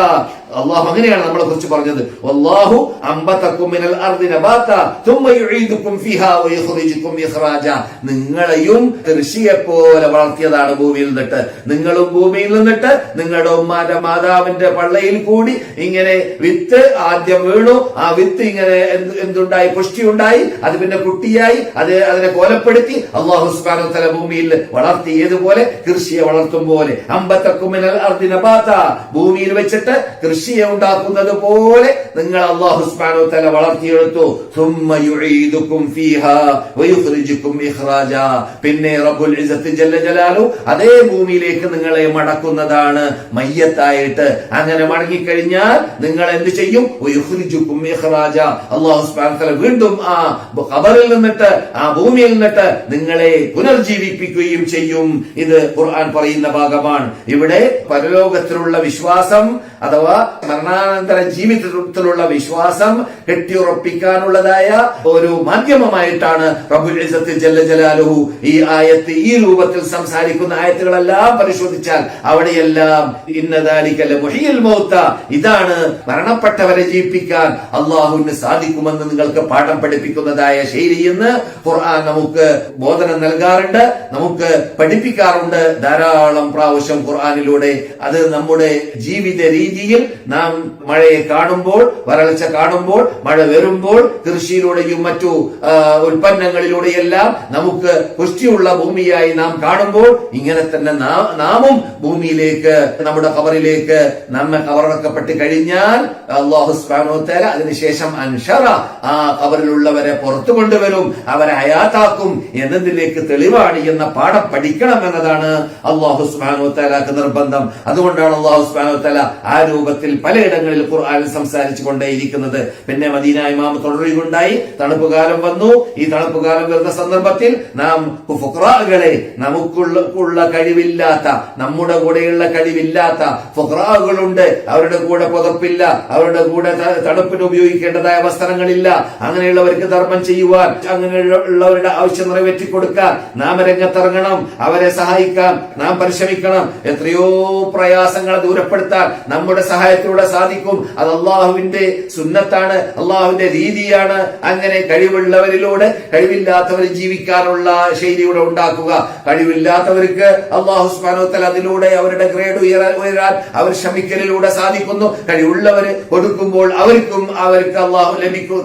അള്ളാഹു അങ്ങനെയാണ് നമ്മളെ കുറിച്ച് പറഞ്ഞത്. വല്ലാഹു അംബതകും മിനൽ അർളി നബാത തുമ്മ യുഈദുകും ഫീഹാ വയഖ്റുജുകും ഇഖ്റാജ, നിങ്ങളെയും കൃഷിയെ പോലെ വളർത്തിയതാണ് ഭൂമിയിൽ നിന്നിട്ട്. നിങ്ങളും ഭൂമിയിൽ നിന്നിട്ട് നിങ്ങളുടെ ഉമ്മാന്റെ മാതാവിന്റെ പള്ളയിൽ കൂടി ഇങ്ങനെ വിത്ത് ആദ്യം വീണു, ആ വിത്ത് ഇങ്ങനെ എന്തുണ്ടായി? പുഷ്ടിയുണ്ടായി, അത് പിന്നെ കുട്ടിയായി, അതിനെ കോലപ്പെടുത്തി അല്ലാഹു സുബ്ഹാനഹു വ തആല ഭൂമിയിൽ വളർത്തി. ഏതുപോലെ? കൃഷിയെ വളർത്തും പോലെ. അംബതകും മിനൽ അർളി നബാത, ഭൂമിയിൽ വെച്ചിട്ട് കൃഷിയെ ഉണ്ടാക്കുന്നത് പോലെ നിങ്ങൾ അല്ലാഹു സുബ്ഹാനഹു വ തആല വളർത്തിയെടുത്തു. സുമ്മ യുഈദുകും ഫീഹാ വയുഖ്റിജുകും ഇഖ്റാജ, പിന്നെ റബ്ബുൽ ഇസ്സത്ത് ജല്ല ജലാലു അതേ ഭൂമിയിലേക്ക് നിങ്ങളെ മടക്കുന്നതാണ് മയ്യത്തായിട്ട്. അങ്ങനെ മടങ്ങിക്കഴിഞ്ഞാൽ നിങ്ങൾ എന്ത് ചെയ്യും? വയുഖ്റിജുകും ഇഖ്റാജ, അല്ലാഹു സുബ്ഹാനഹു വ തആല വീണ്ടും ആ ഖബറിൽ നിന്നിട്ട്, ആ ഭൂമിയിൽ നിന്നിട്ട് നിങ്ങളെ പുനർജീവിപ്പിക്കുകയും ചെയ്യും. ഇത് ഖുർആൻ പറയുന്ന ഭാഗമാണ്. ഇവിടെ പരലോകത്തിലുള്ള വിശ്വാസം അഥവാ മരണാനന്തര ജീവിതത്തിലുള്ള വിശ്വാസം കെട്ടിയുറപ്പിക്കാനുള്ളതായ ഒരു മാധ്യമമായിട്ടാണ് റബ്ബുൽ ഇസ്സത്ത് ജല്ല ജലാലുഹു ഈ ആയത്ത് ഈ രൂപത്തിൽ സംസാരിക്കുന്ന ആയത്തുകളെല്ലാം പരിശോധിച്ചാൽ അവിടെയെല്ലാം ഇന്ന ദാലിക ലമുഹ്യിൽ മൗത, ഇതാണ് മരണപ്പെട്ടവരെ ജീവിപ്പിക്കാൻ അള്ളാഹുവിന് സാധിക്കുമെന്ന് നിങ്ങൾക്ക് പാഠം പഠിപ്പിക്കുന്നതായ ശൈലിയെന്ന് ഖുർആൻ നമുക്ക് ബോധനം നൽകാറുണ്ട്, നമുക്ക് പഠിപ്പിക്കാറുണ്ട് ധാരാളം പ്രാവശ്യം ഖുർആനിലൂടെ. അത് നമ്മുടെ ജീവിത രീതിയിൽ നാം മഴയെ കാണുമ്പോൾ, വരൾച്ച കാണുമ്പോൾ, മഴ വരുമ്പോൾ, കൃഷിയിലൂടെയും മറ്റു ഉൽപ്പന്നങ്ങളിലൂടെയെല്ലാം നമുക്ക് പുഷ്ടിയുള്ള ഭൂമിയായി നാം കാണുമ്പോൾ, ഇങ്ങനെ തന്നെ നാമും ഭൂമിയിലേക്ക്, നമ്മുടെ ഖബറിലേക്ക് നമ്മെ ഖബറടക്കപ്പെട്ട് കഴിഞ്ഞാൽ അല്ലാഹു സുബ്ഹാനഹു വ തആല അതിനുശേഷം അൻഷറ, ആ ഖബറിലുള്ളവരെ പുറത്തു കൊണ്ടുവരും, അവരെ ഹയാത്താക്കും എന്നതിലേക്ക് തെളിവാണ് എന്ന പാഠം പഠിക്കണം എന്നതാണ് അല്ലാഹു സുബ്ഹാനഹു വ തആലക്ക് നിർബന്ധം. അതുകൊണ്ടാണ് അല്ലാഹു സുബ്ഹാനഹു വ തആല ആ രൂപത്തിൽ പലയിടങ്ങളിൽ ഖുർആനിൽ സംസാരിച്ചു കൊണ്ടേയിരിക്കുന്നത്. പിന്നെ മദീന ഇമാം തുടരുകയുണ്ടായി. തണുപ്പ് കാലം വന്നു. ഈ തണുപ്പ് കാലം വരുന്ന സന്ദർഭത്തിൽ നാം ഫുഖറാകളെ, നമുക്കുള്ള കഴിവില്ലാത്ത, നമ്മുടെ കൂടെയുള്ള കഴിവില്ലാത്ത ഫുഖറാകളുണ്ട്. അവരുടെ കൂടെ പുതപ്പില്ല, അവരുടെ കൂടെ തണുപ്പിന് ഉപയോഗിക്കേണ്ടതായ വസ്ത്രങ്ങളില്ല. അങ്ങനെയുള്ളവർക്ക് ധർമ്മം ചെയ്യുവാൻ, അങ്ങനെയുള്ളവരുടെ ആവശ്യം നിറവേറ്റി കൊടുക്കാൻ നാം രംഗത്തിറങ്ങണം. അവരെ സഹായിക്കാൻ നാം പരിശ്രമിക്കണം. എത്രയോ പ്രയാസങ്ങളെ ദൂരപ്പെടുത്താൻ നമ്മുടെ സഹായത്തിലൂടെ സാധിക്കും. അത് അള്ളാഹുവിന്റെ സുന്നത്താണ്, അള്ളാഹുവിന്റെ രീതിയാണ്. അങ്ങനെ കഴിവുള്ളവരിലൂടെ കഴിവില്ലാത്തവർ ജീവിക്കാനുള്ള ശൈലിയുടെ ഉണ്ടാക്കുക. കഴിവില്ലാത്തവർക്ക് അള്ളാഹു സുബ്ഹാനഹു വ തആല അതിലൂടെ അവരുടെ ഗ്രേഡ് ഉയരാൻ അവർ ശ്രമിക്കലിലൂടെ സാധിക്കുന്നു. കഴിവുള്ളവര് കൊടുക്കുമ്പോൾ അവർക്ക് അള്ളാഹു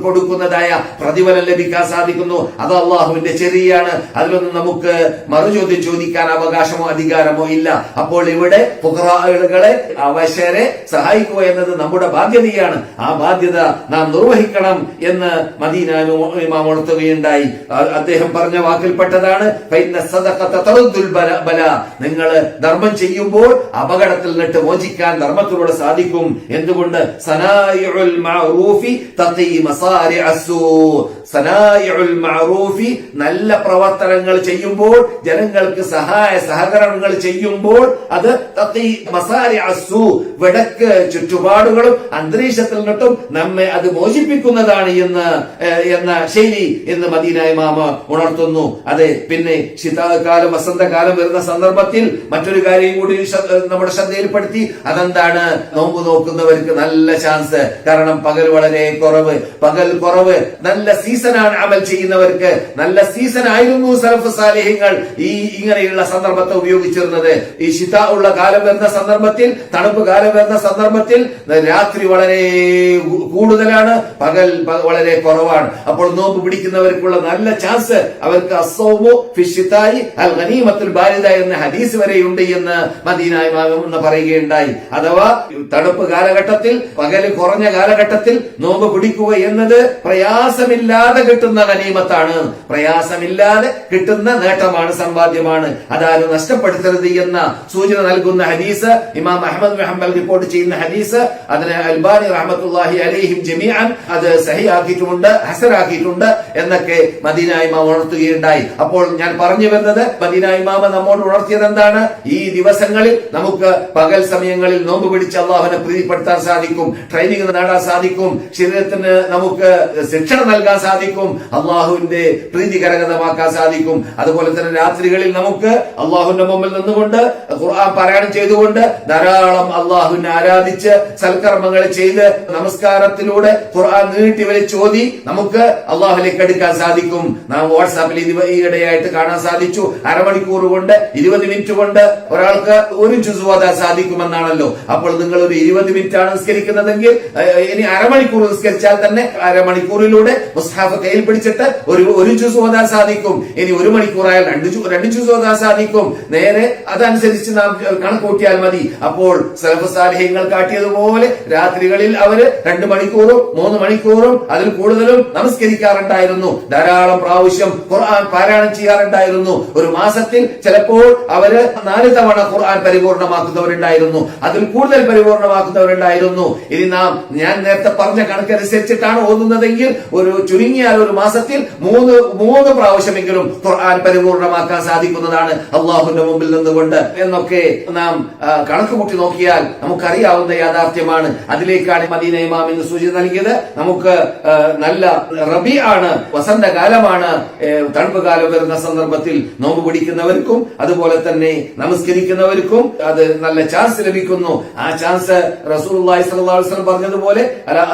കൊടുക്കുന്നതായ പ്രതിഫലം ലഭിക്കാൻ സാധിക്കുന്നു. അത് അള്ളാഹുവിന്റെ ചെറിയാണ്. അതിലൊന്നും നമുക്ക് മറുചോദ്യം ചോദിക്കാൻ അവകാശമോ അധികാരമോ ഇല്ല. അപ്പോൾ ഇവിടെ ഫുഖറാകളെ, അവശരെ സഹായിക്കുക എന്നത് നമ്മുടെ ബാധ്യതയാണ്. ആ ബാധ്യത നാം നിർവഹിക്കണം എന്ന് മദീന ഇമാം ഉണർത്തുകയുണ്ടായി. അദ്ദേഹം പറഞ്ഞ വാക്കിൽപ്പെട്ടതാണ്, നിങ്ങൾ ധർമ്മം ചെയ്യുമ്പോൾ അപകടത്തിൽ നിന്നിട്ട് മോചിക്കാൻ ധർമ്മത്തിലൂടെ സാധിക്കും. എന്തുകൊണ്ട്? സനായിഉൽ മഅറൂഫി തഖീ മസാരിഅസ്സൂ. സനായിഉൽ മഅറൂഫി, നല്ല പ്രവർത്തനങ്ങൾ ചെയ്യുമ്പോൾ, ജനങ്ങൾക്ക് സഹകരണങ്ങൾ ചെയ്യുമ്പോൾ അത് തഖീ മസാരിഅസ്സൂ, വടക്ക് ചുറ്റുപാടുകളും അന്തരീക്ഷത്തിൽ നിന്നിട്ടും നമ്മെ അത് മോചിപ്പിക്കുന്നതാണ് എന്ന ശൈലി എന്ന് മദീന ഇമാം ഉണർത്തുന്നു. അതെ, പിന്നെ ശീതകാലം വസന്തകാലം വരുന്ന സന്ദർഭത്തിൽ മറ്റൊരു കാര്യം കൂടി നമ്മുടെ ശ്രദ്ധയിൽപ്പെടുത്തി. അതെന്താണ്? നോമ്പ് നോക്കുന്നവർക്ക് നല്ല ചാൻസ്. കാരണം പകൽ വളരെ കുറവ്, നല്ല സീസണാണ് അമൽ ചെയ്യുന്നവർക്ക്. നല്ല സീസൺ ആയിരുന്നു സലഫ് സാലിഹ്യങ്ങൾ ഇങ്ങനെയുള്ള സന്ദർഭത്തെ ഉപയോഗിച്ചിരുന്നത്. ഈ ശിത ഉള്ള കാലം വരുന്ന സന്ദർഭത്തിൽ, തണുപ്പ് കാലം വരുന്ന സന്ദർഭത്തിൽ രാത്രി വളരെ കൂടുതലാണ്, പകൽ വളരെ കുറവാണ്. അപ്പോൾ നോമ്പ് പിടിക്കുന്നവർക്കുള്ള നല്ല ചാൻസ് അവർക്ക് അസ്സൗമു ഫിശ്ശിതായി അൽ ഗനീമത്തുൽ ബാരിദ എന്ന ഹദീസ് വരെയുണ്ട് എന്ന് മദീന ഇമാം എന്ന് പറയുകയുണ്ടായി. അഥവാ തണുപ്പ് കാലഘട്ടത്തിൽ, പകല് കുറഞ്ഞ കാലഘട്ടത്തിൽ നോമ്പ് പിടിക്കുക എന്നത് പ്രയാസമില്ലാതെ കിട്ടുന്ന ഗനീമത്താണ്, പ്രയാസമില്ലാതെ കിട്ടുന്ന നേട്ടമാണ്, സമ്പാദ്യമാണ്. അതാരും നഷ്ടപ്പെടുത്തരുത് എന്ന സൂചന നൽകുന്ന ഹദീസ് ഇമാം അഹ്മദ് ബിൻ ഹംബൽ റിപ്പോർട്ട് ചെയ്യുന്ന ഹദീസ്. അതിനെ അൽബാനി റഹ്മത്തുള്ളാഹി അലൈഹിം ജമീഅൻ അത് സഹിഹാക്കിയിട്ടുണ്ട്, ഹസനാക്കിയിട്ടുണ്ട് എന്നൊക്കെ മദീന ഇമാം ഉണർത്തുകയുണ്ടായി. അപ്പോൾ ഞാൻ പറഞ്ഞു വരുന്നത്, മദീന ഇമാം നമ്മോട് ഉണർത്തിയത് എന്താണ്? ഈ ദിവസങ്ങളിൽ നമുക്ക് പകൽ സമയങ്ങളിൽ നോമ്പ് പിടിച്ച് അള്ളാഹുവിനെ പ്രീതിപ്പെടുത്താൻ സാധിക്കും, ട്രെയിനിങ് നേടാൻ സാധിക്കും, ശരീരത്തിന് നമുക്ക് ശിക്ഷണം നൽകാൻ സാധിക്കും, അള്ളാഹുവിന്റെ പ്രീതി കരഗതമാക്കാൻ സാധിക്കും. അതുപോലെ തന്നെ രാത്രികളിൽ നമുക്ക് അള്ളാഹുവിന്റെ മുമ്പിൽ നിന്നുകൊണ്ട് ഖുർആൻ പാരായണം ചെയ്തുകൊണ്ട് ധാരാളം അള്ളാഹുവിനെ ആരാധിച്ച് സൽക്കർമ്മങ്ങൾ ചെയ്ത് നമസ്കാരത്തിലൂടെ ഖുർആൻ നീട്ടി വലിച്ചോതി നമുക്ക് അള്ളാഹുലേക്ക് അടുക്കാൻ സാധിക്കും. നാം വാട്സാപ്പിൽ ഈയിടെയായിട്ട് കാണാൻ സാധിച്ചു, അരമണിക്കൂർ കൊണ്ട് 20 മിനിറ്റ് കൊണ്ട് ഒരാൾക്ക് ഒരു ജുസ് ഓതാൻ സാധിക്കുമെന്നാണല്ലോ. അപ്പോൾ നിങ്ങൾ ഒരു 20 മിനിറ്റ് ആണ് നിസ്കരിക്കുന്നതെങ്കിൽ ഇനി അരമണിക്കൂർ നിസ്കരിച്ചാൽ തന്നെ അരമണിക്കൂറിലൂടെ മുസ്ഹഫ് കയ്യിൽ പിടിച്ചിട്ട് ഒരു ജുസ് ഓതാൻ സാധിക്കും. ഇനി 1 മണിക്കൂറായാൽ 2 ജുസ് ഓതാൻ സാധിക്കും. നേരെ അതനുസരിച്ച് നാം കണക്കൂട്ടിയാൽ മതി. അപ്പോൾ സലഫ് സാലിഹ്യങ്ങൾ കാട്ടിയതുപോലെ രാത്രികളിൽ അവര് 2 മണിക്കൂറും 3 മണിക്കൂറും അതിൽ കൂടുതലും നമസ്കരിക്കാറുണ്ടായിരുന്നു. ധാരാളം പ്രാവശ്യം ഖുർആൻ പാരായണം ചെയ്യാറുണ്ടായിരുന്നു. ഒരു മാസത്തിൽ ചിലപ്പോൾ അവര് 4 തവണ ഖുർആൻ പരിപൂർണമാക്കുന്നവരുണ്ടായിരുന്നു, അതിൽ കൂടുതൽ പരിപൂർണമാക്കുന്നവരുണ്ടായിരുന്നു. ഇനി ഞാൻ നേരത്തെ പറഞ്ഞ കണക്കനുസരിച്ചിട്ടാണ് ഓതുന്നതെങ്കിൽ ചുരുങ്ങിയാൽ ഒരു മാസത്തിൽ 3 പ്രാവശ്യമെങ്കിലും ഖുർആൻ പരിപൂർണമാക്കാൻ സാധിക്കുന്നതാണ് അള്ളാഹുവിന്റെ മുമ്പിൽ നിന്നുകൊണ്ട് എന്നൊക്കെ നാം കണക്ക് കൂട്ടി നോക്കിയാൽ നമുക്കറിയാവുന്ന യാഥാർത്ഥ്യമാണ്. അതിലേക്കാണ് മദീന ഇമാം ഇന്ന് സൂചന നൽകിയത്. നമുക്ക് നല്ല റബി ആണ്, വസന്തകാലമാണ്. തണുപ്പ് കാലം വരുന്ന സന്ദർഭത്തിൽ നോമ്പ് പിടിക്കുന്നവർക്കും അതുപോലെ തന്നെ നമസ്കരിക്കുന്നവർക്കും അത് നല്ല ചാൻസ് ലഭിക്കുന്നു. ആ ചാൻസ് റസൂലുള്ളാഹി സ്വല്ലല്ലാഹു അലൈഹി വസല്ലം പറഞ്ഞതുപോലെ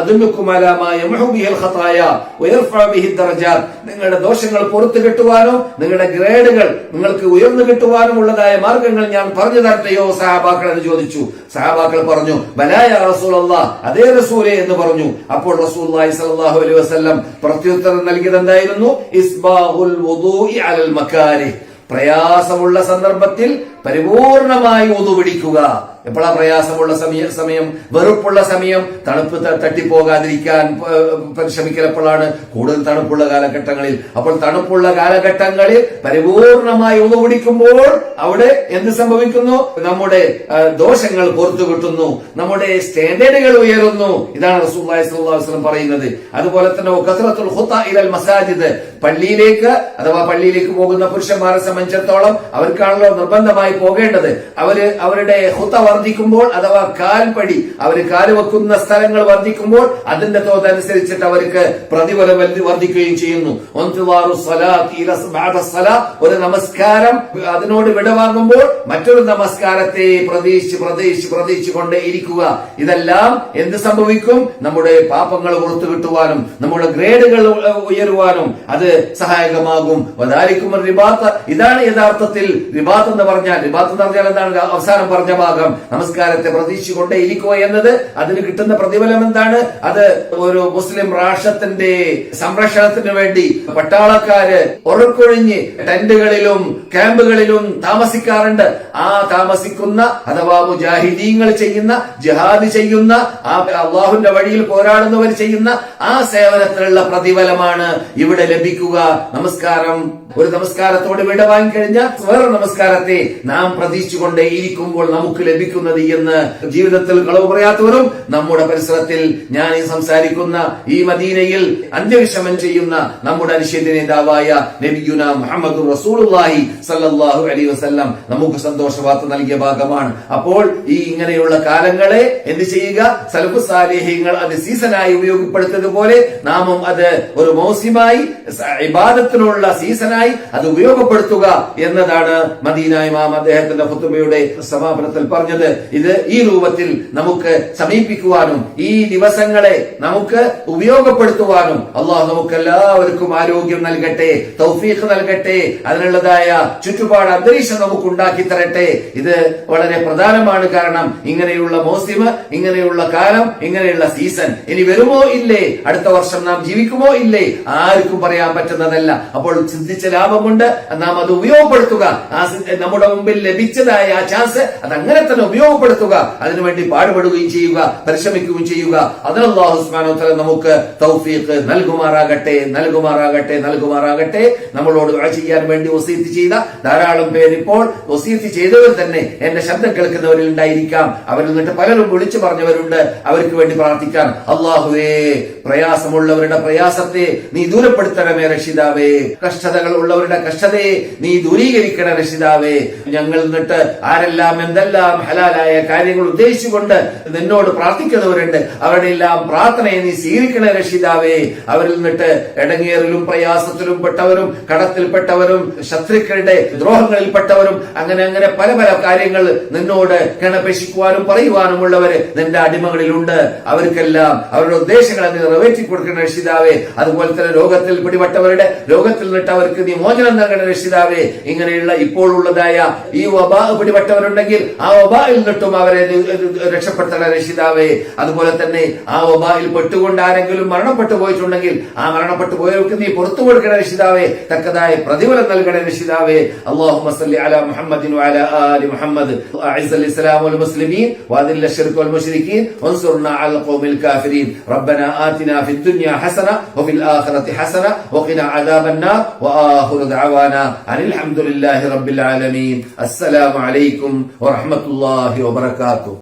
അദുല്ലുക്കും അലാ മാ യമഹു ബിഹിൽ ഖതായ വയർഫഉ ബിഹി ദറജാത്ത്, നിങ്ങളുടെ ദോഷങ്ങൾ പുറത്തു കിട്ടുവാനോ നിങ്ങളുടെ ഗ്രേഡുകൾ നിങ്ങൾക്ക് ഉയർന്നു കിട്ടുവാനും ഉള്ളതായ മാർഗങ്ങൾ ഞാൻ പറഞ്ഞു തരട്ടെയോ സഹാബാക്കൾ എന്ന് ചോദിച്ചു. സഹാബാക്കൾ പറഞ്ഞു ബലാ യാ റസൂലല്ലാഹ്, അതേ റസൂലേ എന്ന് പറഞ്ഞു. അപ്പോൾ റസൂലുള്ളാഹി സ്വല്ലല്ലാഹു അലൈഹി വസല്ലം പ്രത്യുത്തരം നൽകിയത് എന്തായിരുന്നു? ഇസ്ബാഹുൽ വുദൂഇ അലൽ മകാരിഹ്, പ്രയാസമുള്ള സന്ദർഭത്തിൽ പരിപൂർണമായി വുദു പിടിക്കുക. എപ്പോഴാ പ്രയാസമുള്ള സമയം, വെറുപ്പുള്ള സമയം, തണുപ്പ് തട്ടിപ്പോകാതിരിക്കാൻ പരിശ്രമിക്കൽ എപ്പോഴാണ്? കൂടുതൽ തണുപ്പുള്ള കാലഘട്ടങ്ങളിൽ. അപ്പോൾ തണുപ്പുള്ള കാലഘട്ടങ്ങളിൽ പരിപൂർണമായി വുദു പിടിക്കുമ്പോൾ അവിടെ എന്ത് സംഭവിക്കുന്നു? നമ്മുടെ ദോഷങ്ങൾ പുറത്തു കിട്ടുന്നു, നമ്മുടെ സ്റ്റാൻഡേർഡുകൾ ഉയരുന്നു. ഇതാണ് റസൂലുള്ളാഹി സ്വല്ലല്ലാഹു അലൈഹി വസല്ലം പറയുന്നത്. അതുപോലെ തന്നെ കസ്റത്തുൽ ഖുതാ ഇലൽ മസാജിദ്, പള്ളിയിലേക്ക് അഥവാ പള്ളിയിലേക്ക് പോകുന്ന പുരുഷന്മാരെ സംബന്ധിച്ചിടത്തോളം അവർക്കാണല്ലോ നിർബന്ധമായി പോകേണ്ടത്. അവരുടെ ഖുത വർദ്ധിക്കുമ്പോൾ അഥവാ കാൽപടി, അവർ കാലുവെക്കുന്ന സ്ഥലങ്ങൾ വർദ്ധിക്കുമ്പോൾ അതിന്റെ തോതനുസരിച്ചിട്ട് അവർക്ക് പ്രതിഫലം വർദ്ധിക്കുകയും ചെയ്യുന്നു. ഒരു നമസ്കാരം അതിനോട് വിടവാങ്ങുമ്പോൾ മറ്റൊരു നമസ്കാരത്തെ പ്രതീക്ഷിച്ചു കൊണ്ടേ ഇരിക്കുക. ഇതെല്ലാം എന്ത് സംഭവിക്കും? നമ്മുടെ പാപങ്ങൾ പുറത്തു കിട്ടുവാനും നമ്മുടെ ഗ്രേഡുകൾ ഉയരുവാനും അത് സഹായകമാകും. ഇതാണ് യഥാർത്ഥത്തിൽ റിബാത്ത് എന്ന് പറഞ്ഞാൽ. റിബാത്ത് എന്ന് പറഞ്ഞാൽ എന്താണ്? അവസാനം പറഞ്ഞ ഭാഗം, നമസ്കാരത്തെ പ്രതീക്ഷിച്ചുകൊണ്ടേ ഇരിക്കുക എന്നത്. അതിന് കിട്ടുന്ന പ്രതിഫലം എന്താണ്? അത് ഒരു മുസ്ലിം രാഷ്ട്രത്തിന്റെ സംരക്ഷണത്തിന് വേണ്ടി പട്ടാളക്കാര് ഉറക്കൊഴിഞ്ഞ് ടെന്റുകളിലും ക്യാമ്പുകളിലും താമസിക്കാറുണ്ട്. ആ താമസിക്കുന്ന അഥവാ മുജാഹിദീങ്ങൾ ചെയ്യുന്ന, ജിഹാദ് ചെയ്യുന്ന, ആ അള്ളാഹുവിന്റെ വഴിയിൽ പോരാടുന്നവർ ചെയ്യുന്ന ആ സേവനത്തിലുള്ള പ്രതിഫലമാണ് ഇവിടെ ലഭിക്കുക. നമസ്കാരം, ഒരു നമസ്കാരത്തോട് വിട വാങ്ങിക്കഴിഞ്ഞാൽ വേറെ നമസ്കാരത്തെ നാം പ്രതീക്ഷിച്ചുകൊണ്ടേ ഇരിക്കുമ്പോൾ നമുക്ക് ലഭിക്കുന്നത് എന്ന് ജീവിതത്തിൽ കളവ് പറയാത്തവരും നമ്മുടെ പരിസരത്തിൽ ഞാൻ ഈ സംസാരിക്കുന്ന ഈ മദീനയിൽ അന്ത്യവിഷമം ചെയ്യുന്ന നമ്മുടെ അനുശേദ്യ നേതാവായ നബിയുന മുഹമ്മദ് റസൂലുള്ളാഹി സ്വല്ലല്ലാഹു അലൈഹി വസല്ലം നമുക്ക് സന്തോഷവാർത്ത നൽകിയ ഭാഗമാണ്. അപ്പോൾ ഈ ഇങ്ങനെയുള്ള കാലങ്ങളെ എന്ത് ചെയ്യുക? സലഫു സാലിഹീങ്ങൾ അത് സീസണായി ഉപയോഗപ്പെടുത്തിയതുപോലെ നാമും അത് ഒരു മൗസിമായി, ഇബാദത്തിനുള്ള സീസണായി അത് ഉപയോഗപ്പെടുത്തുക എന്നതാണ് മദീന ഇമാം അദ്ദേഹത്തിന്റെ ഖുതുബയുടെ സമാപനത്തിൽ പറഞ്ഞത്. ഇത് ഈ രൂപത്തിൽ നമുക്ക് സമീപിക്കുവാനും ഈ ദിവസങ്ങളെ നമുക്ക് ഉപയോഗപ്പെടുത്തുവാനും അള്ളാഹു നമുക്ക് എല്ലാവർക്കും ആരോഗ്യം നൽകട്ടെ, തൗഫീഖ് നൽകട്ടെ, അതിനുള്ളതായ ചുറ്റുപാട് അന്തരീക്ഷം നമുക്ക് ഉണ്ടാക്കി തരട്ടെ. ഇത് വളരെ പ്രധാനമാണ്. കാരണം ഇങ്ങനെയുള്ള മൗസിമ, ഇങ്ങനെയുള്ള കാലം, ഇങ്ങനെയുള്ള സീസൺ ഇനി വരുമോ ഇല്ലേ, അടുത്ത വർഷം നാം ജീവിക്കുമോ ഇല്ലേ, ആർക്കും പറയാൻ പറ്റുന്നതല്ല. അപ്പോൾ ചിന്തിച്ച ലാഭമുണ്ട്, നാം അത് ഉപയോഗപ്പെടുത്തുക. നമ്മുടെ മുമ്പിൽ ലഭിച്ചതായ ആ ചാൻസ് അത് അങ്ങനെ തന്നെ ഉപയോഗപ്പെടുത്തുക, അതിനുവേണ്ടി പാടുപെടുകയും ചെയ്യുക, പരിശ്രമിക്കുകയും ചെയ്യുക. അതിന് അല്ലാഹു സുബ്ഹാനഹു വ തആല നമുക്ക് തൗഫീഖ് നൽകുമാറാകട്ടെ. നമ്മളോട് ദുആ ചെയ്യാൻ വേണ്ടി വസീയത്ത് ചെയ്ത ധാരാളം പേര് ഇപ്പോൾ വസീയത്ത് ചെയ്തവർ തന്നെ എന്റെ ശബ്ദം കേൾക്കുന്നവരിൽ ഉണ്ടായിരിക്കാം. അവരിൽ നിന്നിട്ട് പലരും വിളിച്ചു പറഞ്ഞവരുണ്ട്. അവർക്ക് വേണ്ടി പ്രാർത്ഥിക്കാൻ. അല്ലാഹുവേ, പ്രയാസമുള്ളവരുടെ പ്രയാസത്തെ നീ ദൂരപ്പെടുത്തണമേ രക്ഷിതാവേ. കഷ്ടതകൾ ഉള്ളവരുടെ കഷ്ടതയെ നീ ദൂരീകരിക്കണ രക്ഷിതാവേ. ഞങ്ങൾ നിന്നിട്ട് ആരെല്ലാം എന്തെല്ലാം ഹലാലായ കാര്യങ്ങൾ ഉദ്ദേശിച്ചുകൊണ്ട് നിന്നോട് പ്രാർത്ഥിക്കുന്നവരുണ്ട്, അവരുടെ എല്ലാം പ്രാർത്ഥനയെ നീ സ്വീകരിക്കണ രക്ഷിതാവേ. അവരിൽ നിന്നിട്ട് ഇടങ്ങേറിലും പ്രയാസത്തിലും പെട്ടവരും, കടത്തിൽപ്പെട്ടവരും, ശത്രുക്കളുടെ ദ്രോഹങ്ങളിൽപ്പെട്ടവരും, അങ്ങനെ പല കാര്യങ്ങൾ നിന്നോട് കിണപേക്ഷിക്കുവാനും പറയുവാനുമുള്ളവര് നിന്റെ അടിമകളിലുണ്ട്. അവർക്കെല്ലാം അവരുടെ ഉദ്ദേശങ്ങളെ നീ നിറവേറ്റി കൊടുക്കണ രക്ഷിതാവേ. അതുപോലെ തന്നെ രോഗത്തിൽ പിടിപെട്ടവരുടെ രോഗത്തിൽ നിന്നിട്ട് അവർക്ക് നീ മോചനം നൽകണ രക്ഷിതാവേ. ഇങ്ങനെയുള്ള ഇപ്പോൾ ഉള്ളതായ ഈ വബാ പിടിപെട്ടവരുണ്ടെങ്കിൽ ആ വബായിൽ നിന്നിട്ടും അവരെ രക്ഷപ്പെടുത്തണ രക്ഷിതാവേ. അതുപോലെ തന്നെ ആ വബായിൽ പെട്ടുകൊണ്ട് ആരെങ്കിലും മരണപ്പെട്ടു പോയിട്ടുണ്ടെങ്കിൽ ആ മരണപ്പെട്ടു പോയവർക്ക് നീ പുറത്തു കൊടുക്കണ രക്ഷിതാവേ, തക്കതായ പ്രതിഫലം നൽകണ രക്ഷിതാവേ. അല്ലാഹുമ്മ സല്ലി അലാ മുഹമ്മദിൻ വഅലാ ആലി മുഹമ്മദ് അഇസ്സൽ ഇസ്ലാം വൽ മുസ്ലിമീൻ വഅദില്ല ശിർക്ക് വൽ മുശ്രിക്കീൻ വൻസുർനാ അലൽ ഖൗമിൽ കാഫിരീൻ. റബ്ബനാ ആതിനാ ഫിദ് ദുനിയ ഹസന വഫിൽ ആഖിറതി ഹസന വഖിനാ അദാബൻ നാർ വആഖിറു ദഅവാനാ അനിൽ ഹംദുലില്ലാഹി റബ്ബിൽ ആലമീൻ. അസ്സലാമു അലൈക്കും വറഹ്മത്തുള്ളാഹി വബറകാതുഹു.